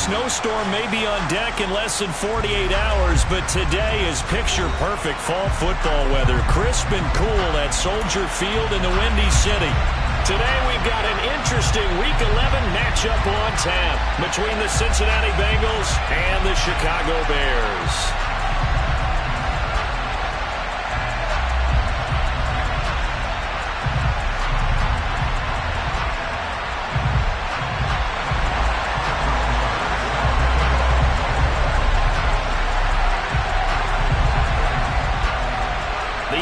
snowstorm may be on deck in less than 48 hours, but today is picture-perfect fall football weather. Crisp and cool at Soldier Field in the Windy City. Today we've got an interesting Week 11 matchup on tap between the Cincinnati Bengals and the Chicago Bears.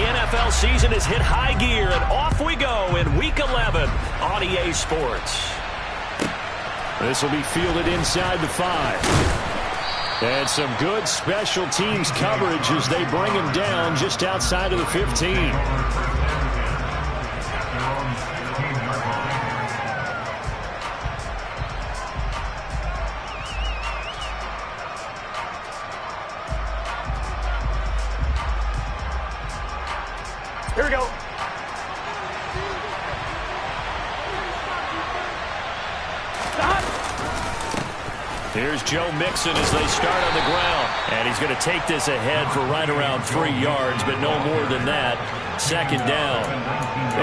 NFL season has hit high gear, and off we go in Week 11 on EA Sports. This will be fielded inside the 5. And some good special teams coverage as they bring him down just outside of the 15. Here we go. Stop. Here's Joe Mixon as they start on the ground. And he's going to take this ahead for right around 3 yards, but no more than that. Second down.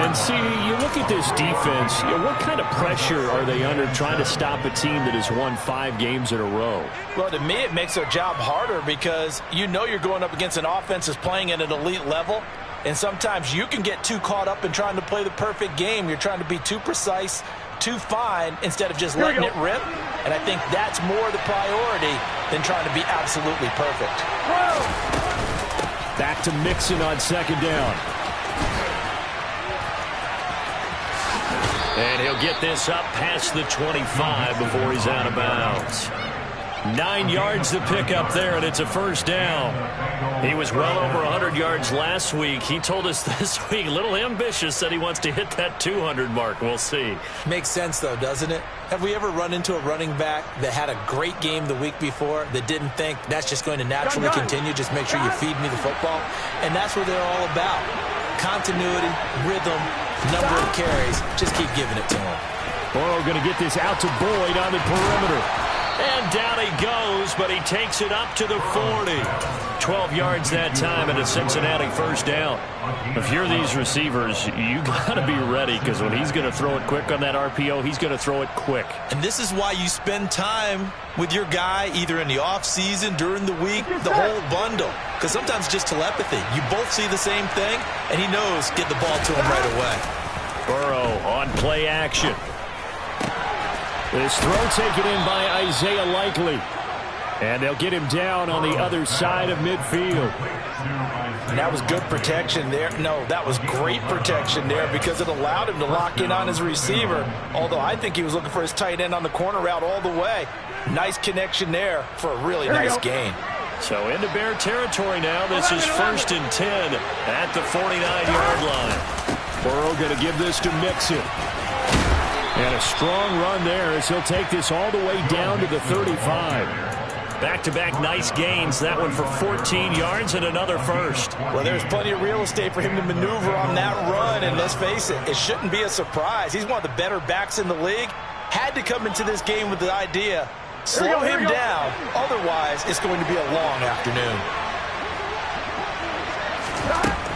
And see, you look at this defense, what kind of pressure are they under trying to stop a team that has won 5 games in a row? Well, to me, it makes their job harder because you know you're going up against an offense that's playing at an elite level. And sometimes you can get too caught up in trying to play the perfect game. You're trying to be too precise, too fine, instead of just letting it rip. And I think that's more the priority than trying to be absolutely perfect. Back to Mixon on second down. And he'll get this up past the 25 before he's out of bounds. 9 yards to pick up there, and it's a first down. He was well over 100 yards last week. He told us this week, a little ambitious, that he wants to hit that 200 mark. We'll see. Makes sense, though, doesn't it? Have we ever run into a running back that had a great game the week before that didn't think that's just going to naturally continue? Just make sure you feed me the football. And that's what they're all about. Continuity, rhythm, number of carries. Just keep giving it to him. Burrow going to get this out to Boyd on the perimeter. And down he goes, but he takes it up to the 40. 12 yards that time and a Cincinnati first down. If you're these receivers, you got to be ready because when he's going to throw it quick on that RPO, he's going to throw it quick. And this is why you spend time with your guy either in the offseason, during the week, the whole bundle. Because sometimes just telepathy. You both see the same thing, and he knows get the ball to him right away. Burrow on play action. This throw taken in by Isaiah Likely. And they'll get him down on the other side of midfield. And that was good protection there. No, that was great protection there because it allowed him to lock in on his receiver. Although I think he was looking for his tight end on the corner route all the way. Nice connection there for a really nice gain. So into Bear territory now. This is 1st and 10 at the 49-yard line. Burrow going to give this to Mixon. And a strong run there as he'll take this all the way down to the 35. Back-to-back nice gains. That one for 14 yards and another first. Well, there's plenty of real estate for him to maneuver on that run. And let's face it, it shouldn't be a surprise. He's one of the better backs in the league. Had to come into this game with the idea, slow him down. Otherwise, it's going to be a long afternoon.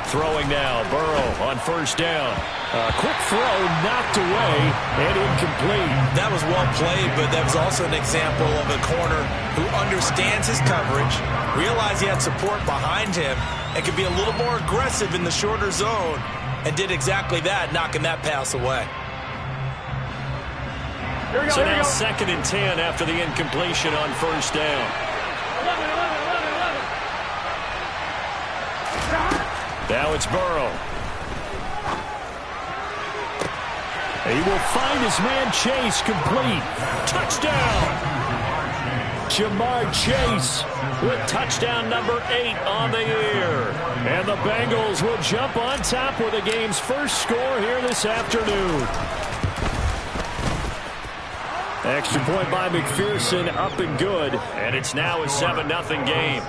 Throwing now, Burrow on first down. A quick throw knocked away and incomplete. That was well played, but that was also an example of a corner who understands his coverage, realized he had support behind him, and could be a little more aggressive in the shorter zone, and did exactly that, knocking that pass away. So now 2nd and 10 after the incompletion on first down. Now it's Burrow. He will find his man Chase complete. Touchdown! Jamar Chase with touchdown number 8 on the year. And the Bengals will jump on top with the game's first score here this afternoon. Extra point by McPherson, up and good. And it's now a 7-0 game.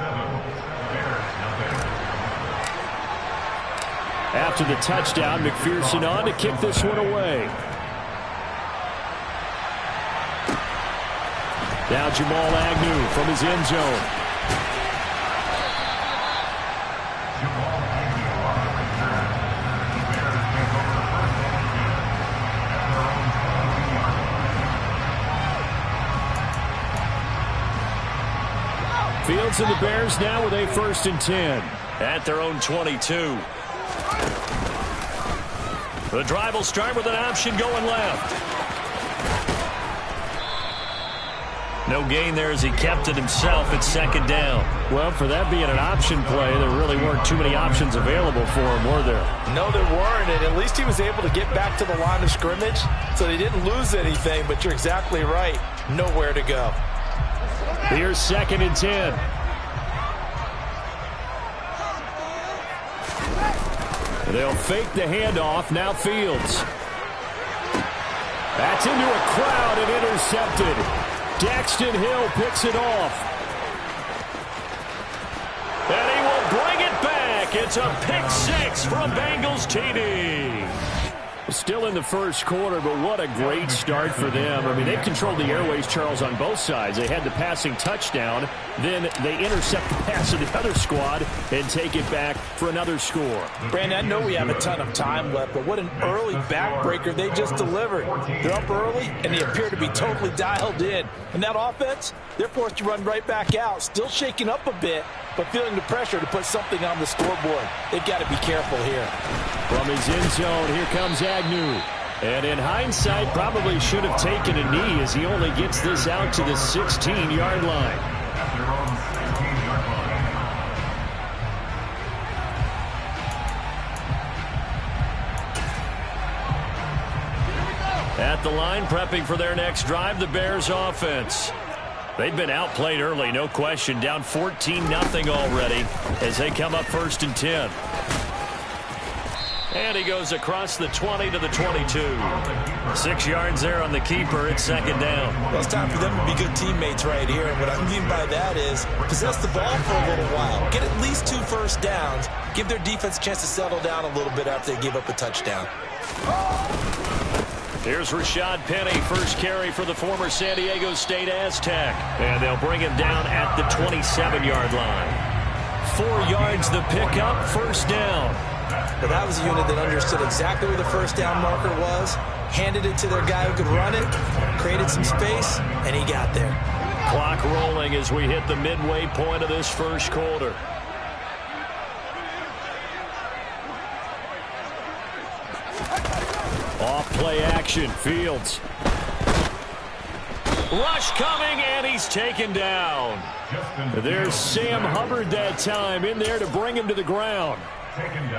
After the touchdown, McPherson on to kick this one away. Now Jamal Agnew from his end zone. Fields and the Bears now with a 1st and 10 at their own 22. The drive will start with an option going left. No gain there as he kept it himself at 2nd down. Well, for that being an option play, there really weren't too many options available for him, were there? No, there weren't, and at least he was able to get back to the line of scrimmage, so they didn't lose anything, but you're exactly right. Nowhere to go. Here's 2nd and 10. They'll fake the handoff. Now Fields. That's into a crowd and intercepted. Daxton Hill picks it off. And he will bring it back. It's a pick 6 from Bengals TD. Still in the first quarter, but what a great start for them. I mean, they've controlled the airways, Charles, on both sides. They had the passing touchdown. Then they intercept the pass of the other squad and take it back for another score. Brandon, I know we have a ton of time left, but what an early backbreaker they just delivered. They're up early, and they appear to be totally dialed in. And that offense, they're forced to run right back out, still shaking up a bit, but feeling the pressure to put something on the scoreboard. They've got to be careful here. From his end zone, here comes Agnew. And in hindsight, probably should have taken a knee as he only gets this out to the 16-yard line. At the line, prepping for their next drive, the Bears offense. They've been outplayed early, no question. Down 14-0 already as they come up 1st and 10. And he goes across the 20 to the 22. 6 yards there on the keeper. It's 2nd down. Well, it's time for them to be good teammates right here. And what I mean by that is possess the ball for a little while. Get at least 2 first downs. Give their defense a chance to settle down a little bit after they give up a touchdown. Here's Rashad Penny, first carry for the former San Diego State Aztec. And they'll bring him down at the 27-yard line. 4 yards the pickup, 1st down. But that was a unit that understood exactly where the first down marker was, handed it to their guy who could run it, created some space, and he got there. Clock rolling as we hit the midway point of this first quarter. Off play action, Fields. Rush coming, and he's taken down. There's Sam Hubbard that time in there to bring him to the ground.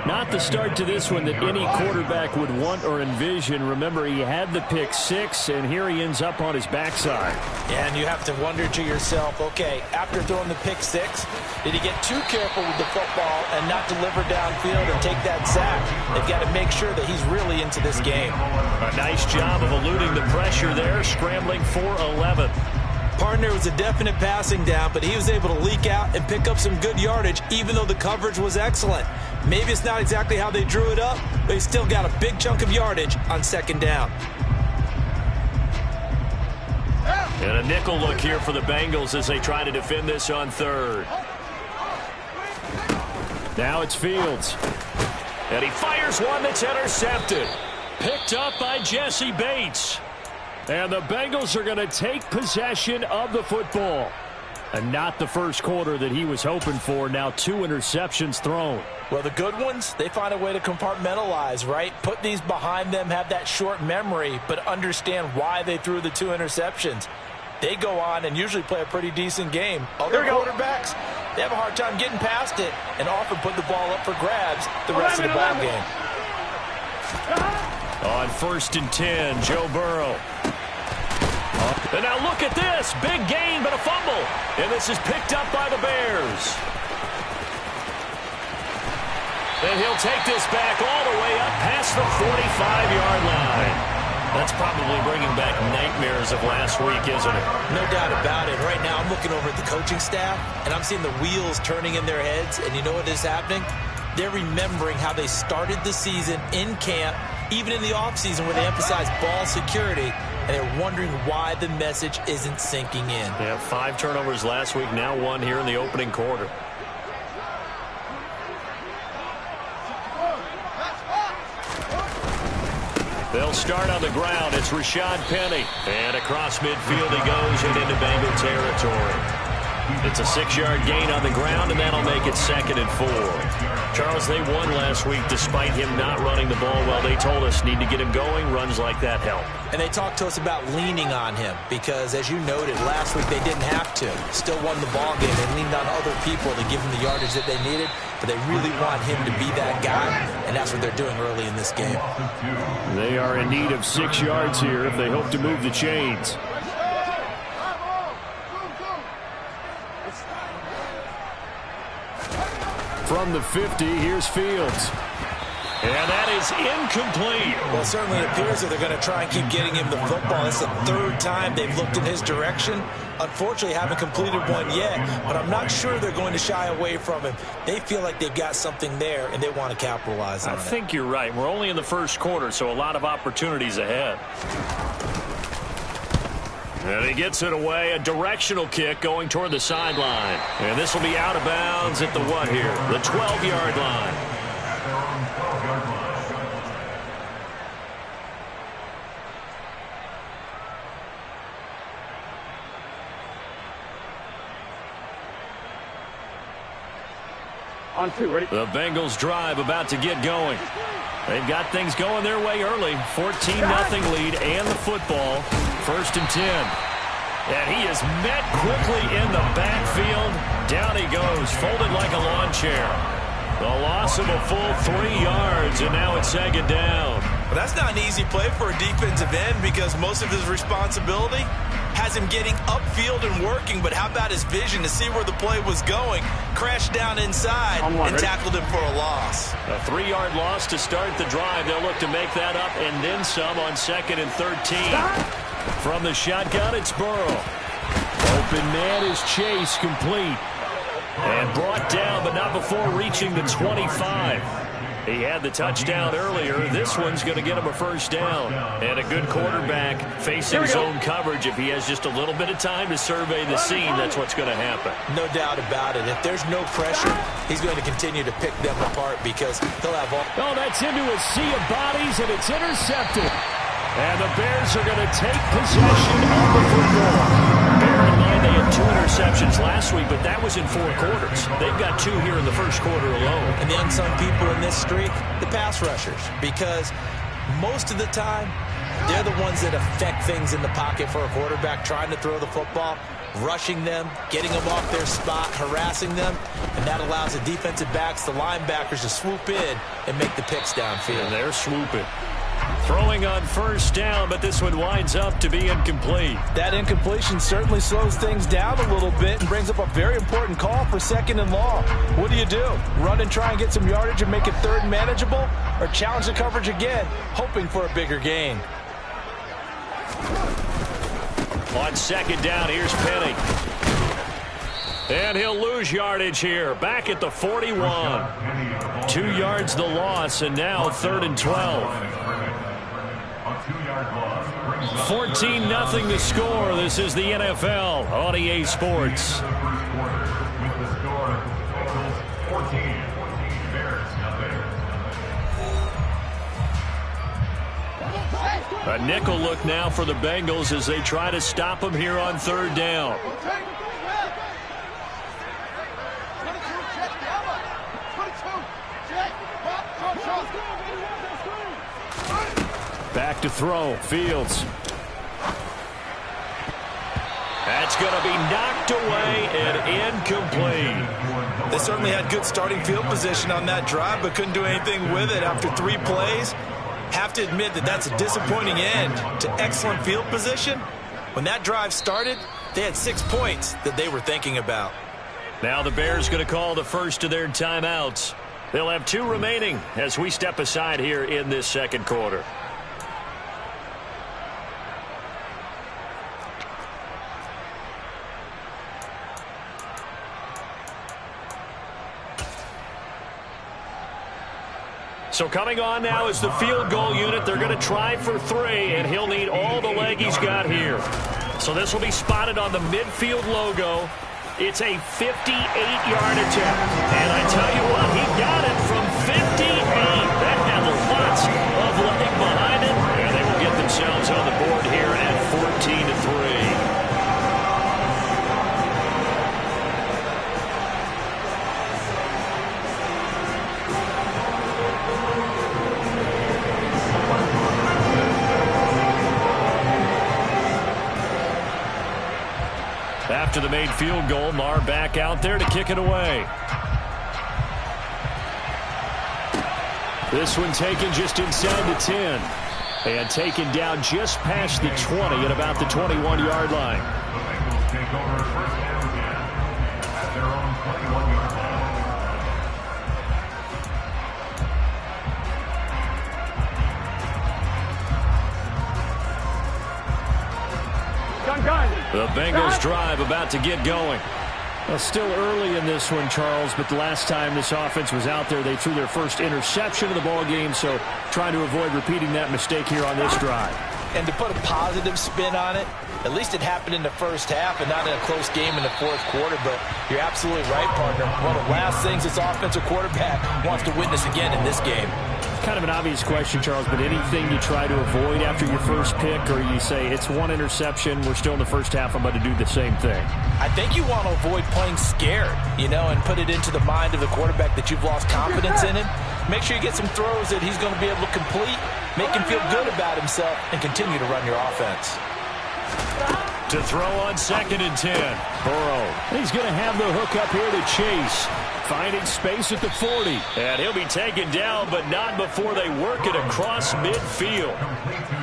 Not the start to this one that any quarterback would want or envision. Remember, he had the pick 6, and here he ends up on his backside. Yeah, and you have to wonder to yourself, okay, after throwing the pick 6, did he get too careful with the football and not deliver downfield and take that sack? They've got to make sure that he's really into this game. A nice job of eluding the pressure there, scrambling for 11. Partner was a definite passing down, but he was able to leak out and pick up some good yardage, even though the coverage was excellent. Maybe it's not exactly how they drew it up, but he still got a big chunk of yardage on 2nd down. And a nickel look here for the Bengals as they try to defend this on 3rd. Now it's Fields. And he fires one that's intercepted. Picked up by Jesse Bates. And the Bengals are going to take possession of the football. And not the first quarter that he was hoping for. Now 2 interceptions thrown. Well, the good ones, they find a way to compartmentalize, right? Put these behind them, have that short memory, but understand why they threw the 2 interceptions. They go on and usually play a pretty decent game. Other quarterbacks, they have a hard time getting past it and often put the ball up for grabs the rest of the ball game. On 1st and 10, Joe Burrow. And now look at this. Big gain, but a fumble. And this is picked up by the Bears. And he'll take this back all the way up past the 45-yard line. That's probably bringing back nightmares of last week, isn't it? No doubt about it. Right now I'm looking over at the coaching staff, and I'm seeing the wheels turning in their heads. And you know what is happening? They're remembering how they started the season in camp, even in the offseason where they emphasized ball security. and they're wondering why the message isn't sinking in. Yeah, 5 turnovers last week, now 1 here in the opening quarter. They'll start on the ground. It's Rashad Penny. And across midfield he goes and into Bengal territory. It's a 6-yard gain on the ground, and that'll make it 2nd and 4. Charles, they won last week despite him not running the ball well. They told us need to get him going. Runs like that help. And they talked to us about leaning on him because, as you noted, last week they didn't have to. Still won the ball game. They leaned on other people to give them the yardage that they needed, but they really want him to be that guy, and that's what they're doing early in this game. They are in need of 6 yards here if they hope to move the chains. From the 50, here's Fields. And that is incomplete. Well, it certainly appears that they're going to try and keep getting him the football. It's the 3rd time they've looked in his direction. Unfortunately, haven't completed one yet, but I'm not sure they're going to shy away from him. They feel like they've got something there, and they want to capitalize on it. I think you're right. We're only in the first quarter, so a lot of opportunities ahead. And he gets it away, a directional kick going toward the sideline. And this will be out of bounds at the what here? The 12-yard line. On 2, ready? The Bengals drive about to get going. They've got things going their way early. 14-0 lead and the football. 1st and 10. And he is met quickly in the backfield. Down he goes, folded like a lawn chair. The loss of a full 3 yards, and now it's 2nd down. Well, that's not an easy play for a defensive end because most of his responsibility has him getting upfield and working, but how about his vision to see where the play was going? Crashed down inside and tackled him for a loss. A 3-yard loss to start the drive. They'll look to make that up and then some on 2nd and 13. From the shotgun, it's Burrow. Open man is Chase, complete. And brought down, but not before reaching the 25. He had the touchdown earlier. This one's going to get him a 1st down. And a good quarterback facing zone coverage. If he has just a little bit of time to survey the scene, that's what's going to happen. No doubt about it. If there's no pressure, he's going to continue to pick them apart because he'll have all... Oh, that's into a sea of bodies, and it's intercepted. And the Bears are going to take possession of the football. Bear in mind they had 2 interceptions last week, but that was in 4 quarters. They've got 2 here in the first quarter alone. And the unsung people in this streak, the pass rushers, because most of the time, they're the ones that affect things in the pocket for a quarterback, trying to throw the football, rushing them, getting them off their spot, harassing them, and that allows the defensive backs, the linebackers to swoop in and make the picks downfield. And they're swooping. Throwing on 1st down, but this one winds up to be incomplete. That incompletion certainly slows things down a little bit and brings up a very important call for 2nd and long. What do you do? Run and try and get some yardage and make it 3rd manageable? Or challenge the coverage again, hoping for a bigger gain? On 2nd down, here's Penny. And he'll lose yardage here. Back at the 41. 2 yards the loss, and now 3rd and 12. 14-0 the score. This is the NFL on EA Sports. A nickel look now for the Bengals as they try to stop him here on 3rd down. Back to throw. Fields. That's going to be knocked away and incomplete. They certainly had good starting field position on that drive, but couldn't do anything with it after 3 plays. Have to admit that that's a disappointing end to excellent field position. When that drive started, they had 6 points that they were thinking about. Now the Bears going to call the first of their timeouts. They'll have 2 remaining as we step aside here in this 2nd quarter. So coming on now is the field goal unit. They're going to try for 3, and he'll need all the leg he's got here. So this will be spotted on the midfield logo. It's a 58-yard attempt. And I tell you what, he got it from 58. That had lots of leg behind it. And they will get themselves on the board here at 14-3. After the made field goal, Marr back out there to kick it away. This one taken just inside the 10. And taken down just past the 20 at about the 21-yard line. Take over first down again at their own 21-yard line. The Bengals drive about to get going. Well, still early in this one, Charles, but the last time this offense was out there, they threw their first interception of the ball game, so trying to avoid repeating that mistake here on this drive. And to put a positive spin on it, at least it happened in the first half and not in a close game in the fourth quarter, but you're absolutely right, partner. One of the last things this offensive quarterback wants to witness again in this game. Kind of an obvious question, Charles, but anything you try to avoid after your first pick, or you say it's one interception, we're still in the first half, I'm about to do the same thing? I think you want to avoid playing scared, and put it into the mind of the quarterback that you've lost confidence in him. Make sure you get some throws that he's going to be able to complete, make him feel good about himself, and continue to run your offense. To throw on 2nd and 10. Burrow. He's going to have the hook up here to Chase. Finding space at the 40. And he'll be taken down, but not before they work it across midfield.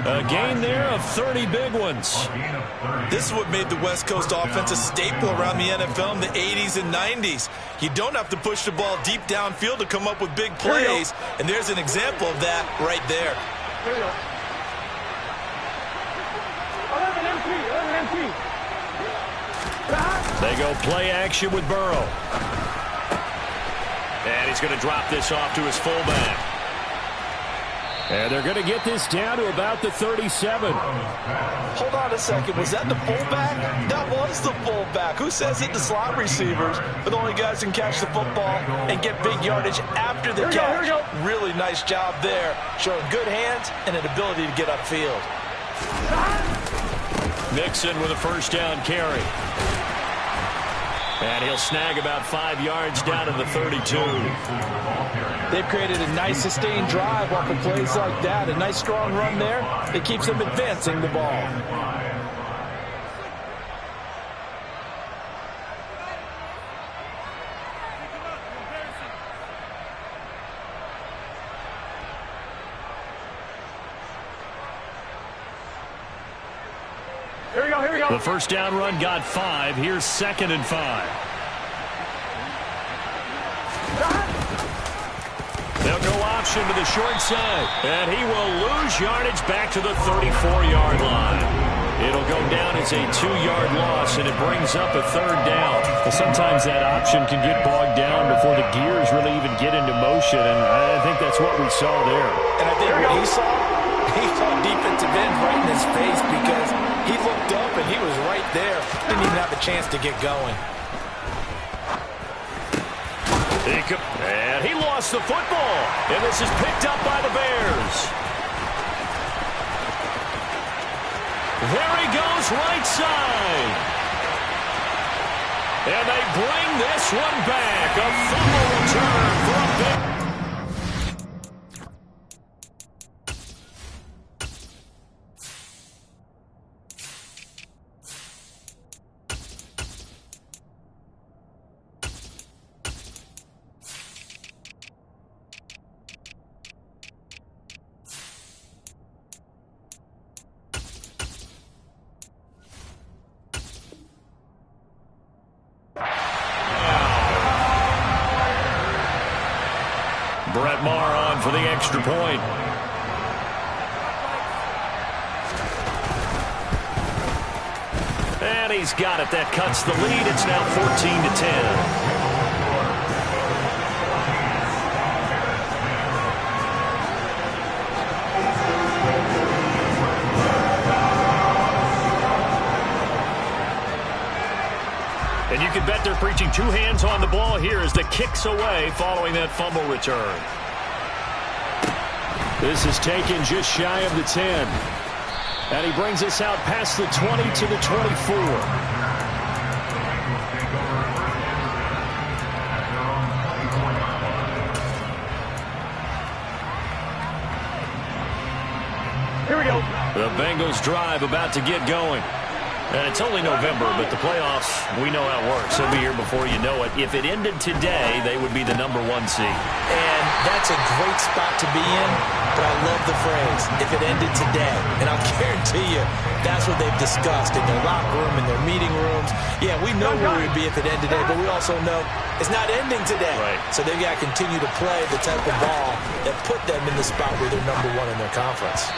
A gain there of 30 big ones. This is what made the West Coast offense a staple around the NFL in the 80s and 90s. You don't have to push the ball deep downfield to come up with big plays, and there's an example of that right there. Here we go. 11 empty. They go play action with Burrow. And he's going to drop this off to his fullback. And they're going to get this down to about the 37. Hold on a second. Was that the fullback? That was the fullback. Who says it? The slot receivers are the only guys who can catch the football and get big yardage after the catch. Here we go. Really nice job there. Showing good hands and an ability to get upfield. Mixon with a first down carry. And he'll snag about 5 yards down to the 32. They've created a nice sustained drive off of plays like that. A nice strong run there. It keeps them advancing the ball. Here we go. The first down run got 5. Here's 2nd and 5. They'll go option to the short side. And he will lose yardage back to the 34-yard line. It'll go down as a 2-yard loss, and it brings up a 3rd down. Well, sometimes that option can get bogged down before the gears really even get into motion, and I think that's what we saw there. And I think what he saw defensive end right in his face because he looked up and he was right there. Didn't even have a chance to get going. And he lost the football. And this is picked up by the Bears. There he goes, right side. And they bring this one back. A fumble return for a Bear. Brett Maher on for the extra point. And he's got it. That cuts the lead. It's now 14-10. And you can bet they're preaching two hands on the ball here as the kick's away following that fumble return. This is taken just shy of the 10. And he brings us out past the 20 to the 24. Here we go. The Bengals drive about to get going. And it's only November, but the playoffs, we know how it works. They'll be here before you know it. If it ended today, they would be the #1 seed. And that's a great spot to be in, but I love the phrase, if it ended today. And I'll guarantee you, that's what they've discussed in their locker room, in their meeting rooms. Yeah, we know where we'd be if it ended today, but we also know it's not ending today. Right. So they've got to continue to play the type of ball that put them in the spot where they're #1 in their conference.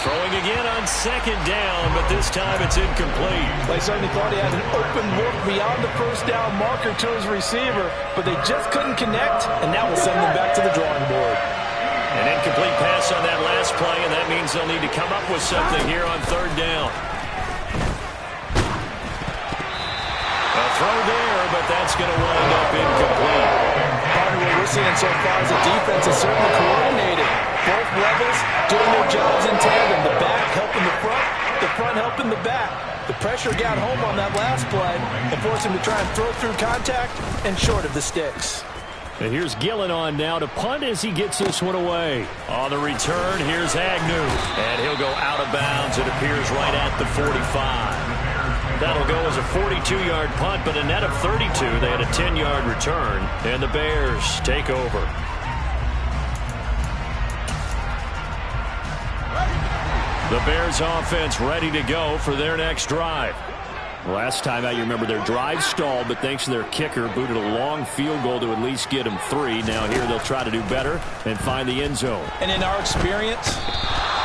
Throwing again on second down, but this time it's incomplete. They certainly thought he had an open look beyond the first down marker to his receiver, but they just couldn't connect, and that will send them back to the drawing board. An incomplete pass on that last play, and that means they'll need to come up with something here on third down. A throw there, but that's going to wind up incomplete. Part of what we're seeing so far is the defense is certainly coordinated. Both levels doing their jobs in tandem. The back helping the front helping the back. The pressure got home on that last play and forced him to try and throw through contact and short of the sticks. And here's Gillen on now to punt as he gets this one away. On the return, here's Agnew. And he'll go out of bounds. It appears right at the 45. That'll go as a 42-yard punt, but a net of 32. They had a 10-yard return, and the Bears take over. The Bears offense ready to go for their next drive. Last time out, you remember their drive stalled, but thanks to their kicker, booted a long field goal to at least get them 3. Now here they'll try to do better and find the end zone. And in our experience,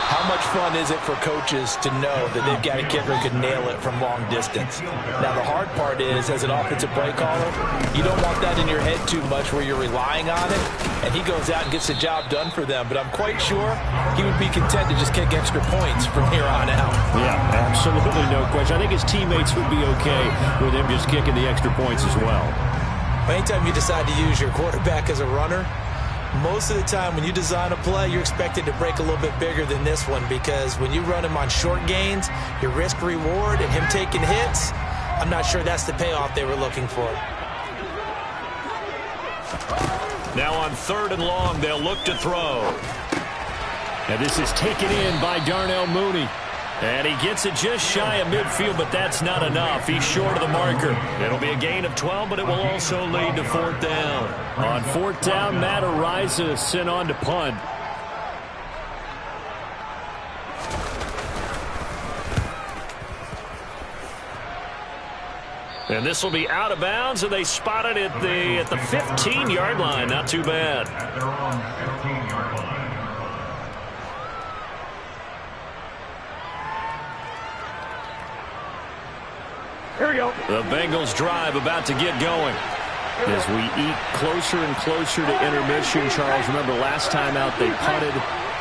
how much fun is it for coaches to know that they've got a kicker who can nail it from long distance? Now, the hard part is, as an offensive play caller, you don't want that in your head too much where you're relying on it, and he goes out and gets the job done for them. But I'm quite sure he would be content to just kick extra points from here on out. Yeah, absolutely no question. I think his teammates would be okay with him just kicking the extra points as well. Anytime you decide to use your quarterback as a runner, most of the time when you design a play, you're expected to break a little bit bigger than this one, because when you run him on short gains, your risk-reward and him taking hits, I'm not sure that's the payoff they were looking for. Now on third and long, they'll look to throw. And this is taken in by Darnell Mooney. And he gets it just shy of midfield, but that's not enough. He's short of the marker. It'll be a gain of 12, but it will also lead to fourth down. On fourth down, Matt Ariza sent on to punt. And this will be out of bounds, and they spot it at the 15-yard line. Not too bad. At their own 15-yard line. Here we go. The Bengals drive about to get going. As we eat closer and closer to intermission, Charles, remember last time out they punted.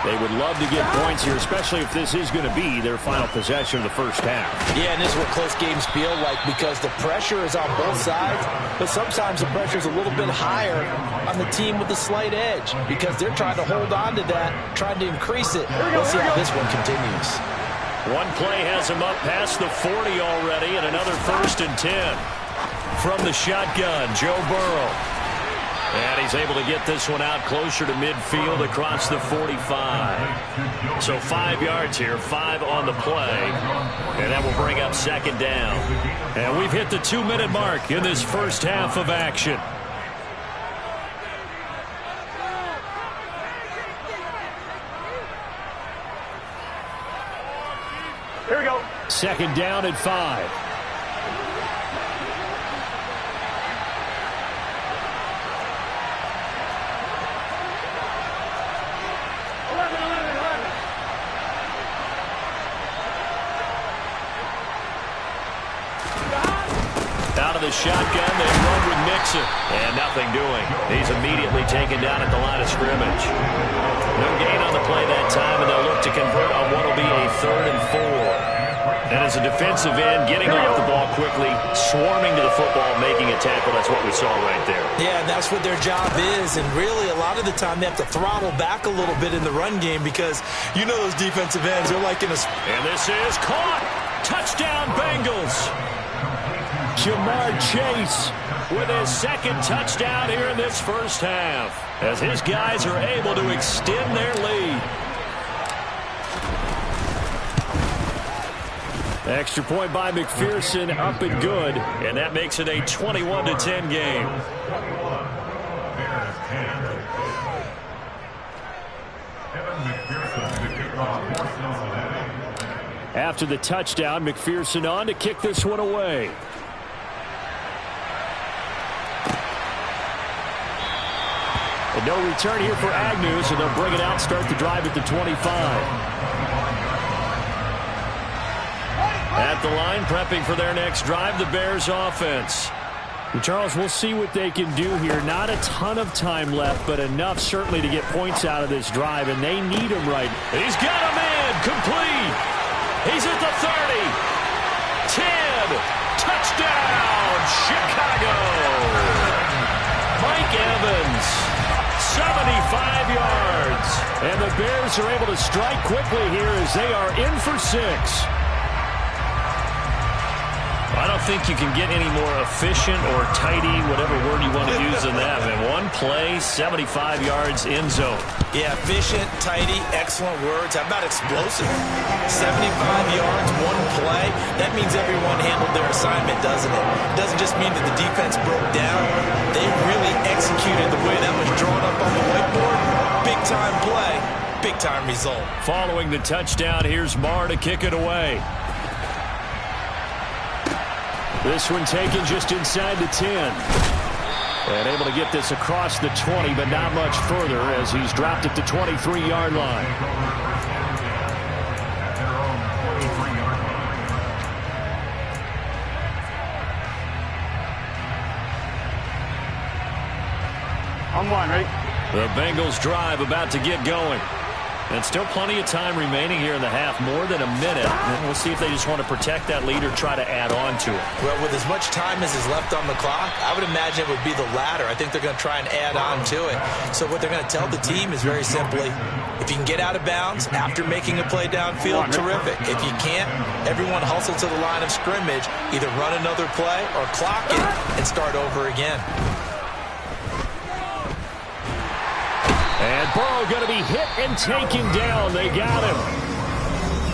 They would love to get points here, especially if this is going to be their final possession of the first half. Yeah, and this is what close games feel like, because the pressure is on both sides, but sometimes the pressure is a little bit higher on the team with the slight edge, because they're trying to hold on to that, trying to increase it. Let's see how this one continues. One play has him up past the 40 already, and another 1st and 10. From the shotgun, Joe Burrow. And he's able to get this one out closer to midfield across the 45. So 5 yards here, 5 on the play. And that will bring up second down. And we've hit the 2-minute mark in this first half of action. Here we go. Second down at 5. Out of the shotgun, they run with Mixon. And nothing doing. He's immediately taken down at the line of scrimmage. No gain on the play that time, and they'll look to convert on what will be a 3rd and 4. And as a defensive end, getting off the ball quickly, swarming to the football, making a tackle, that's what we saw right there. Yeah, that's what their job is. And really, a lot of the time, they have to throttle back a little bit in the run game because you know those defensive ends, they're like in a... And this is caught. Touchdown, Bengals. Jamar Chase with his second touchdown here in this first half, as his guys are able to extend their lead. Extra point by McPherson, up and good, and that makes it a 21-10 game. After the touchdown, McPherson on to kick this one away. And no return here for Agnew, so they'll bring it out, start the drive at the 25. At the line, prepping for their next drive, the Bears offense. And Charles, we'll see what they can do here. Not a ton of time left, but enough certainly to get points out of this drive, and they need him right. He's got a man, complete. He's at the 30. 10. Touchdown, Chicago. Mike Evans, 75 yards. And the Bears are able to strike quickly here as they are in for 6. I don't think you can get any more efficient or tidy, whatever word you want to use in that. Man, one play, 75 yards, end zone. Yeah, efficient, tidy, excellent words. How about explosive? 75 yards, one play. That means everyone handled their assignment, doesn't it? It doesn't just mean that the defense broke down. They really executed the way that was drawn up on the whiteboard. Big-time play, big-time result. Following the touchdown, here's Marr to kick it away. This one taken just inside the 10. And able to get this across the 20, but not much further as he's dropped at the 23-yard line. On one, ready? The Bengals drive about to get going. And still plenty of time remaining here in the half, more than a minute. And we'll see if they just want to protect that lead or try to add on to it. Well, with as much time as is left on the clock, I would imagine it would be the latter. I think they're going to try and add on to it. So what they're going to tell the team is very simply, if you can get out of bounds after making a play downfield, terrific. If you can't, everyone hustle to the line of scrimmage, either run another play or clock it and start over again. And Burrow going to be hit and taken down. They got him.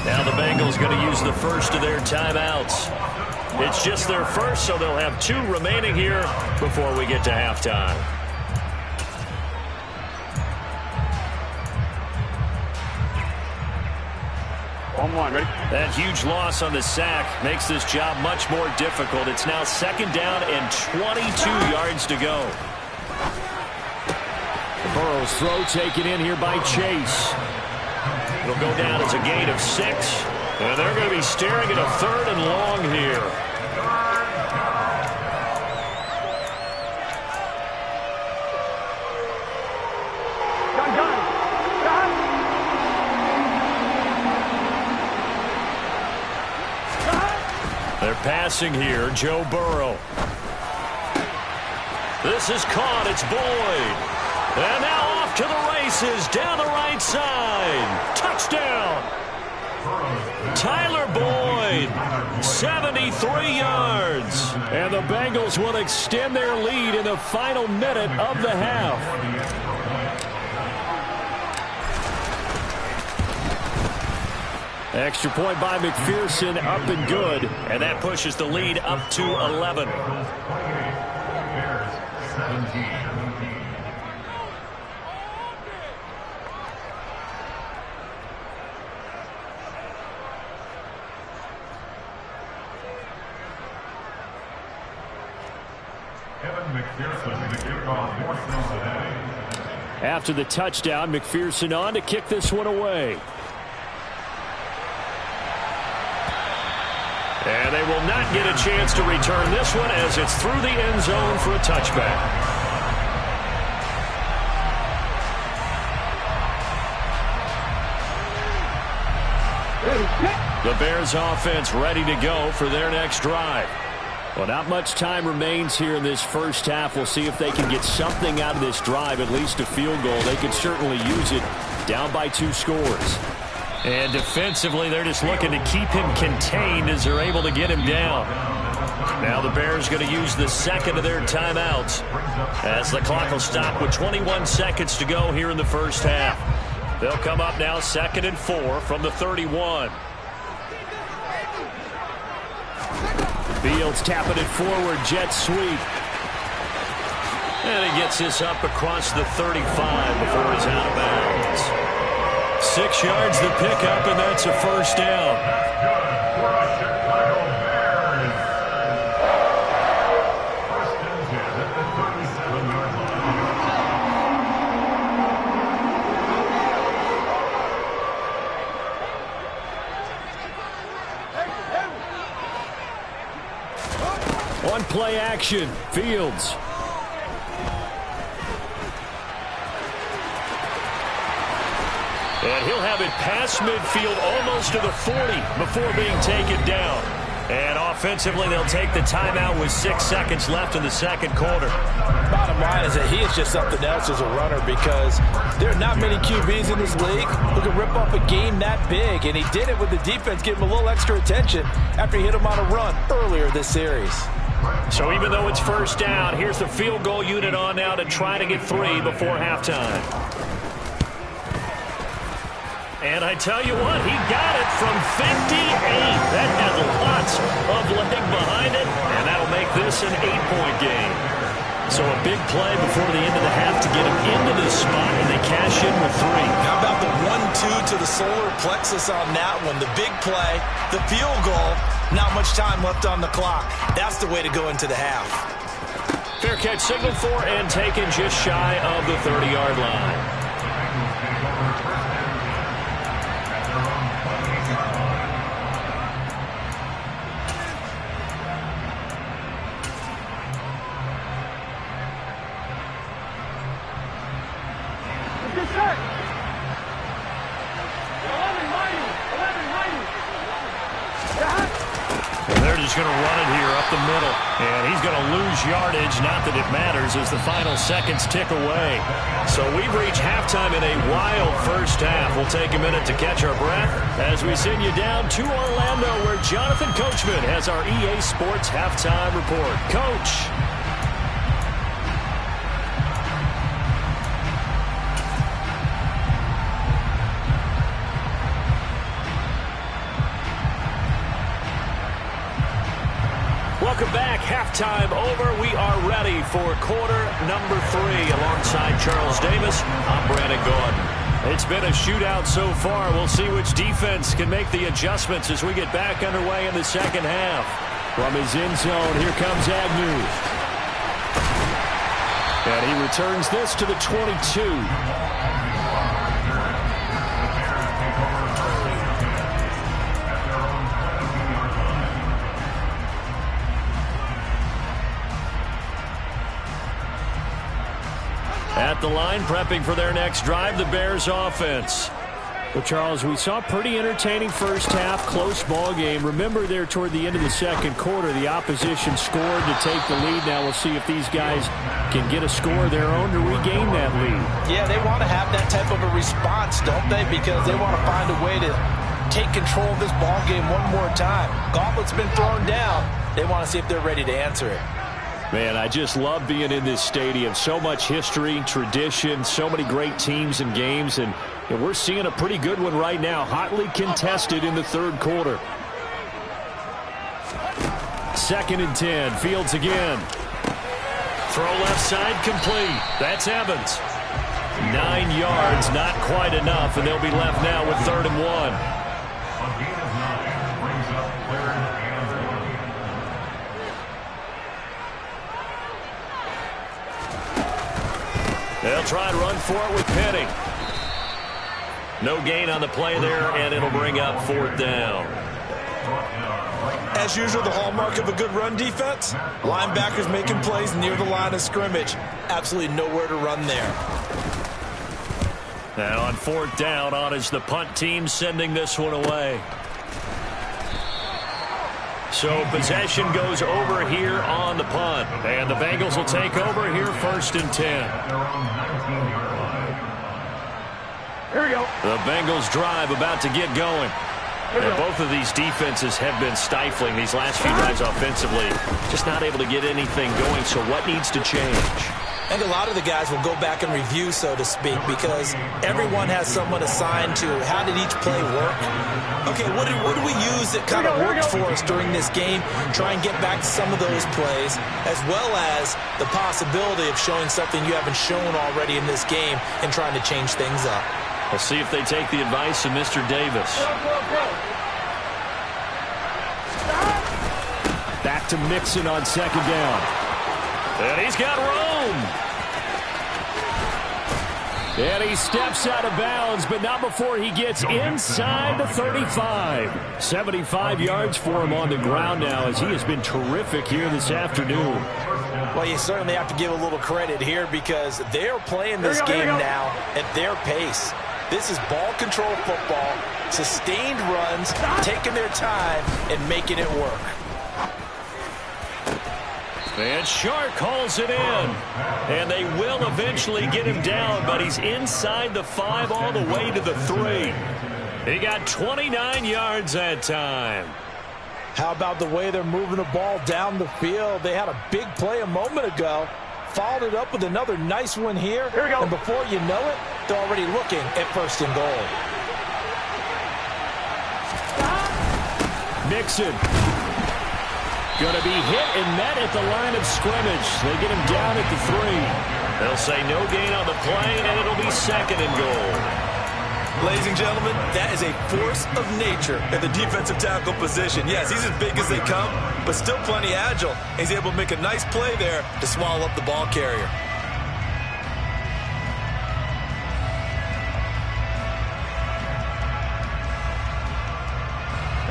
Now the Bengals going to use the first of their timeouts. It's just their first, so they'll have 2 remaining here before we get to halftime. On one, ready? That huge loss on the sack makes this job much more difficult. It's now 2nd down and 22 yards to go. Burrow's throw taken in here by Chase. It'll go down as a gain of 6. And they're going to be staring at a 3rd and long here. They're passing here, Joe Burrow. This is caught, it's Boyd. And now off to the races, down the right side. Touchdown. Tyler Boyd, 73 yards. And the Bengals will extend their lead in the final minute of the half. Extra point by McPherson, up and good. And that pushes the lead up to 11. After the touchdown, McPherson on to kick this one away. And they will not get a chance to return this one as it's through the end zone for a touchback. The Bears offense ready to go for their next drive. Well, not much time remains here in this first half. We'll see if they can get something out of this drive, at least a field goal. They could certainly use it, down by 2 scores. And defensively, they're just looking to keep him contained as they're able to get him down. Now the Bears going to use the second of their timeouts as the clock will stop with 21 seconds to go here in the first half. They'll come up now 2nd and 4 from the 31. Fields tapping it forward, jet sweep. And he gets this up across the 35 before he's out of bounds. 6 yards the pickup, and that's a first down. On play action, Fields. And he'll have it past midfield almost to the 40 before being taken down. And offensively, they'll take the timeout with 6 seconds left in the second quarter. Bottom line is that he is just something else as a runner because there are not many QBs in this league who can rip off a game that big. And he did it with the defense giving him a little extra attention after he hit him on a run earlier this series. So even though it's first down, here's the field goal unit on now to try to get 3 before halftime. And I tell you what, he got it from 58. That has lots of leg behind it, and that'll make this an 8-point game. So a big play before the end of the half to get him into this spot, and they cash in with 3. How about the 1-2 to the solar plexus on that one? The big play, the field goal, not much time left on the clock. That's the way to go into the half. Fair catch signaled for and taken just shy of the 30-yard line. Going to run it here up the middle, and he's going to lose yardage. Not that it matters as the final seconds tick away. So we've reached halftime in a wild first half. We'll take a minute to catch our breath as we send you down to Orlando, where Jonathan Coachman has our EA Sports halftime report. Coach. Welcome back. Halftime over. We are ready for quarter number 3. Alongside Charles Davis, I'm Brandon Gordon. It's been a shootout so far. We'll see which defense can make the adjustments as we get back underway in the second half. From his end zone, here comes Agnew. And he returns this to the 22. At the line, prepping for their next drive, the Bears offense. Well, Charles, we saw a pretty entertaining first half, close ball game. Remember there toward the end of the second quarter, the opposition scored to take the lead. Now we'll see if these guys can get a score of their own to regain that lead. Yeah, they want to have that type of a response, don't they? Because they want to find a way to take control of this ball game one more time. Gauntlet's been thrown down. They want to see if they're ready to answer it. Man, I just love being in this stadium. So much history, tradition, so many great teams and games, and we're seeing a pretty good one right now, hotly contested in the third quarter. 2nd and 10, Fields again. Throw left side complete. That's Evans. 9 yards, not quite enough, and they'll be left now with 3rd and 1. They'll try and run for it with Penning. No gain on the play there, and it'll bring up 4th down. As usual, the hallmark of a good run defense, linebackers making plays near the line of scrimmage. Absolutely nowhere to run there. And on 4th down, on is the punt team sending this one away. So possession goes over here on the punt. And the Bengals will take over here 1st and 10. Here we go. The Bengals drive about to get going. And both of these defenses have been stifling these last few drives offensively. Just not able to get anything going. So what needs to change? I think a lot of the guys will go back and review, so to speak, because everyone has someone assigned to how did each play work. Okay, what did we use that kind of worked for us during this game? Try and get back to some of those plays, as well as the possibility of showing something you haven't shown already in this game and trying to change things up. We'll see if they take the advice of Mr. Davis. Back to Mixon on 2nd down. And he's got room. And he steps out of bounds, but not before he gets inside the 35. 75 yards for him on the ground now, as he has been terrific here this afternoon. Well, you certainly have to give a little credit here because they're playing this game now at their pace. This is ball control football, sustained runs, taking their time and making it work. And Shark calls it in. And they will eventually get him down, but he's inside the 5 all the way to the 3. He got 29 yards that time. How about the way they're moving the ball down the field? They had a big play a moment ago. Followed it up with another nice one here. Here we go. And before you know it, they're already looking at 1st and goal. Mixon. Going to be hit and met at the line of scrimmage. They get him down at the 3. They'll say no gain on the play, and it'll be 2nd and goal. Ladies and gentlemen, that is a force of nature at the defensive tackle position. Yes, he's as big as they come, but still plenty agile. He's able to make a nice play there to swallow up the ball carrier.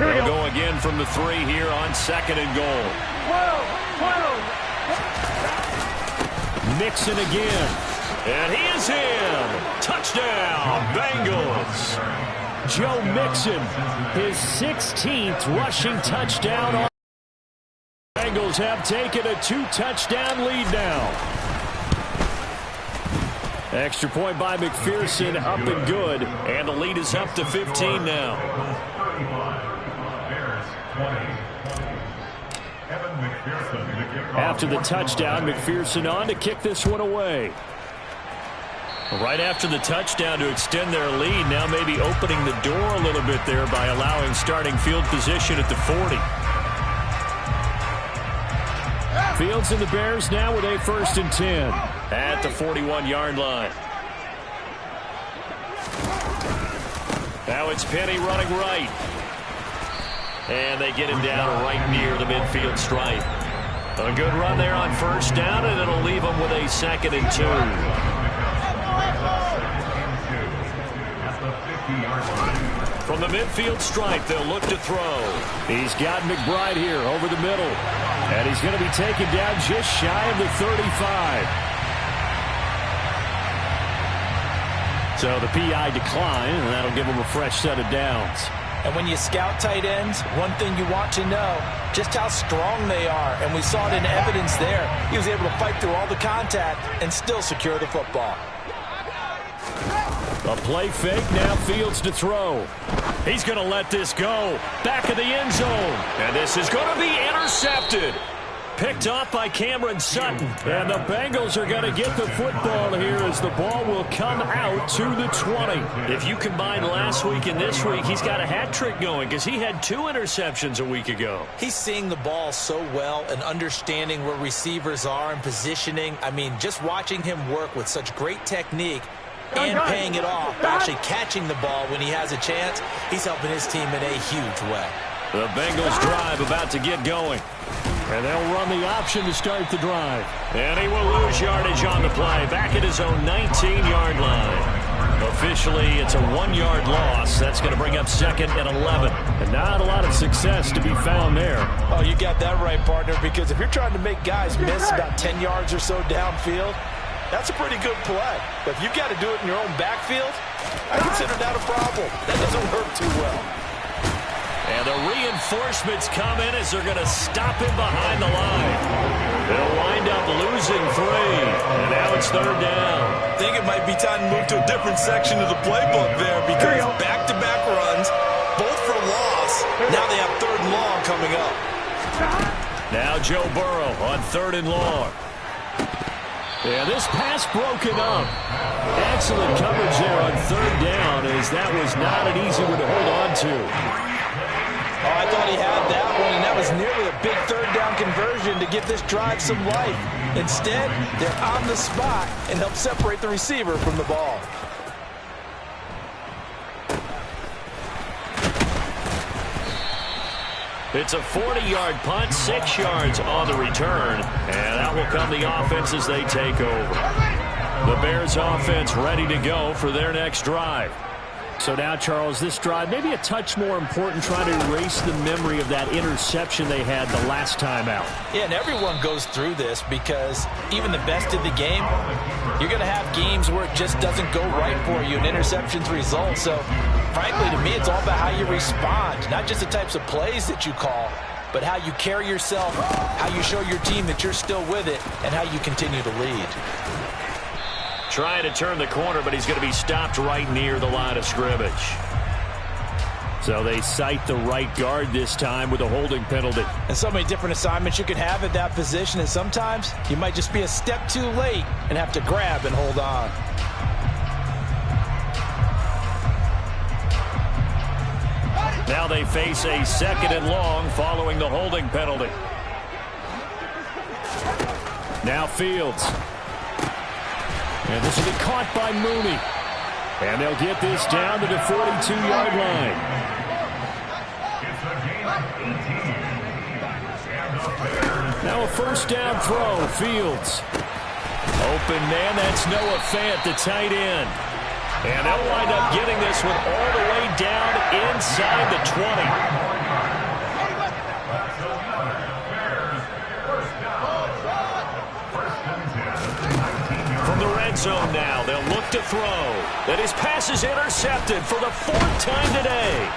They'll go again from the 3 here on 2nd and goal. Mixon again. And he is in. Touchdown, Bengals. Joe Mixon, his 16th rushing touchdown. Bengals have taken a 2-touchdown lead now. Extra point by McPherson, up and good. And the lead is up to 15 now. After the touchdown, McPherson on to kick this one away. Right after the touchdown to extend their lead, now maybe opening the door a little bit there by allowing starting field position at the 40. Fields and the Bears now with a 1st and 10 at the 41-yard line. Now it's Penny running right. And they get him down right near the midfield stripe. A good run there on 1st down, and it'll leave him with a 2nd and 2. From the midfield stripe, they'll look to throw. He's got McBride here over the middle. And he's going to be taken down just shy of the 35. So the PI decline, and that'll give him a fresh set of downs. And when you scout tight ends, one thing you want to know, just how strong they are. And we saw it in evidence there. He was able to fight through all the contact and still secure the football. A play fake, now Fields to throw. He's going to let this go. Back of the end zone. And this is going to be intercepted. Picked off by Cameron Sutton. And the Bengals are going to get the football here as the ball will come out to the 20. If you combine last week and this week, he's got a hat trick going because he had 2 interceptions a week ago. He's seeing the ball so well and understanding where receivers are and positioning. I mean, just watching him work with such great technique and paying it off, actually catching the ball when he has a chance, he's helping his team in a huge way. The Bengals drive about to get going. And they'll run the option to start the drive. And he will lose yardage on the play. Back at his own 19-yard line. Officially, it's a 1-yard loss. That's going to bring up 2nd and 11. And not a lot of success to be found there. Oh, you got that right, partner, because if you're trying to make guys miss about 10 yards or so downfield, that's a pretty good play. But if you've got to do it in your own backfield, I consider that a problem. That doesn't work too well. And the reinforcements come in as they're going to stop him behind the line. They'll wind up losing 3. And now it's 3rd down. I think it might be time to move to a different section of the playbook there because back-to-back runs, both for loss. Now they have 3rd and long coming up. Now Joe Burrow on 3rd and long. Yeah, this pass broken up. Excellent coverage there on 3rd down, as that was not an easy one to hold on to. Oh, I thought he had that one, and that was nearly a big 3rd down conversion to give this drive some life. Instead, they're on the spot and help separate the receiver from the ball. It's a 40-yard punt, 6 yards on the return, and that will come the offense as they take over. The Bears offense ready to go for their next drive. So now, Charles, this drive maybe a touch more important, trying to erase the memory of that interception they had the last time out. Yeah, and everyone goes through this because even the best in the game, you're going to have games where it just doesn't go right for you, and interceptions result. So, frankly, to me, it's all about how you respond, not just the types of plays that you call, but how you carry yourself, how you show your team that you're still with it, and how you continue to lead. Trying to turn the corner, but he's going to be stopped right near the line of scrimmage. So they cite the right guard this time with a holding penalty. And so many different assignments you can have at that position, and sometimes you might just be a step too late and have to grab and hold on. Now they face a 2nd and long following the holding penalty. Now Fields. And this will be caught by Mooney. And they'll get this down to the 42-yard line. Now a 1st down throw. Fields. Open man, that's Noah Fant, the tight end. And they'll wind up getting this one all the way down inside the 20. From the red zone now, they'll look to throw. And his pass is intercepted for the 4th time today.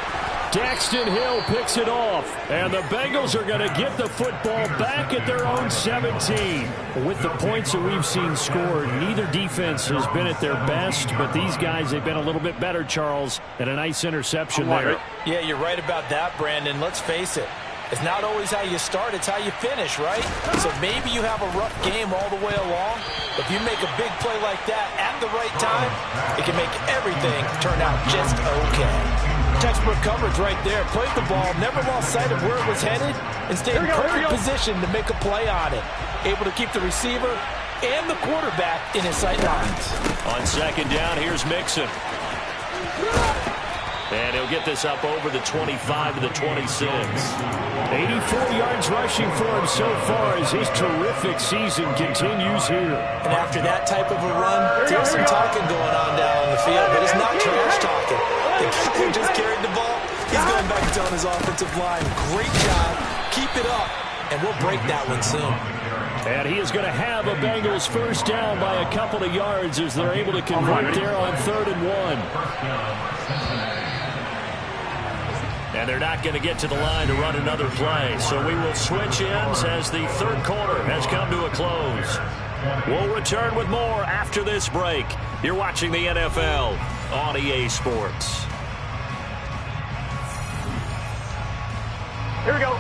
Daxton Hill picks it off, and the Bengals are going to get the football back at their own 17. With the points that we've seen scored, neither defense has been at their best, but these guys, they've been a little bit better, Charles, and a nice interception there. Yeah, you're right about that, Brandon. Let's face it. It's not always how you start, it's how you finish, right? So maybe you have a rough game all the way along. If you make a big play like that at the right time, it can make everything turn out just okay. Textbook coverage right there. Played the ball, never lost sight of where it was headed, and stayed in perfect position to make a play on it. Able to keep the receiver and the quarterback in his sight lines. On 2nd down, here's Mixon. And he'll get this up over the 25 to the 26. 84 yards rushing for him so far as his terrific season continues here. And after that type of a run, there's some talking going on down on the field, but it's not trash talking. The guy who just carried the ball, he's going back and telling his offensive line, great job, keep it up, and we'll break that one soon. And he is going to have a Bengals 1st down by a couple of yards as they're able to convert there on 3rd and 1. And they're not going to get to the line to run another play. So we will switch ends as the 3rd quarter has come to a close. We'll return with more after this break. You're watching the NFL on EA Sports. Here we go.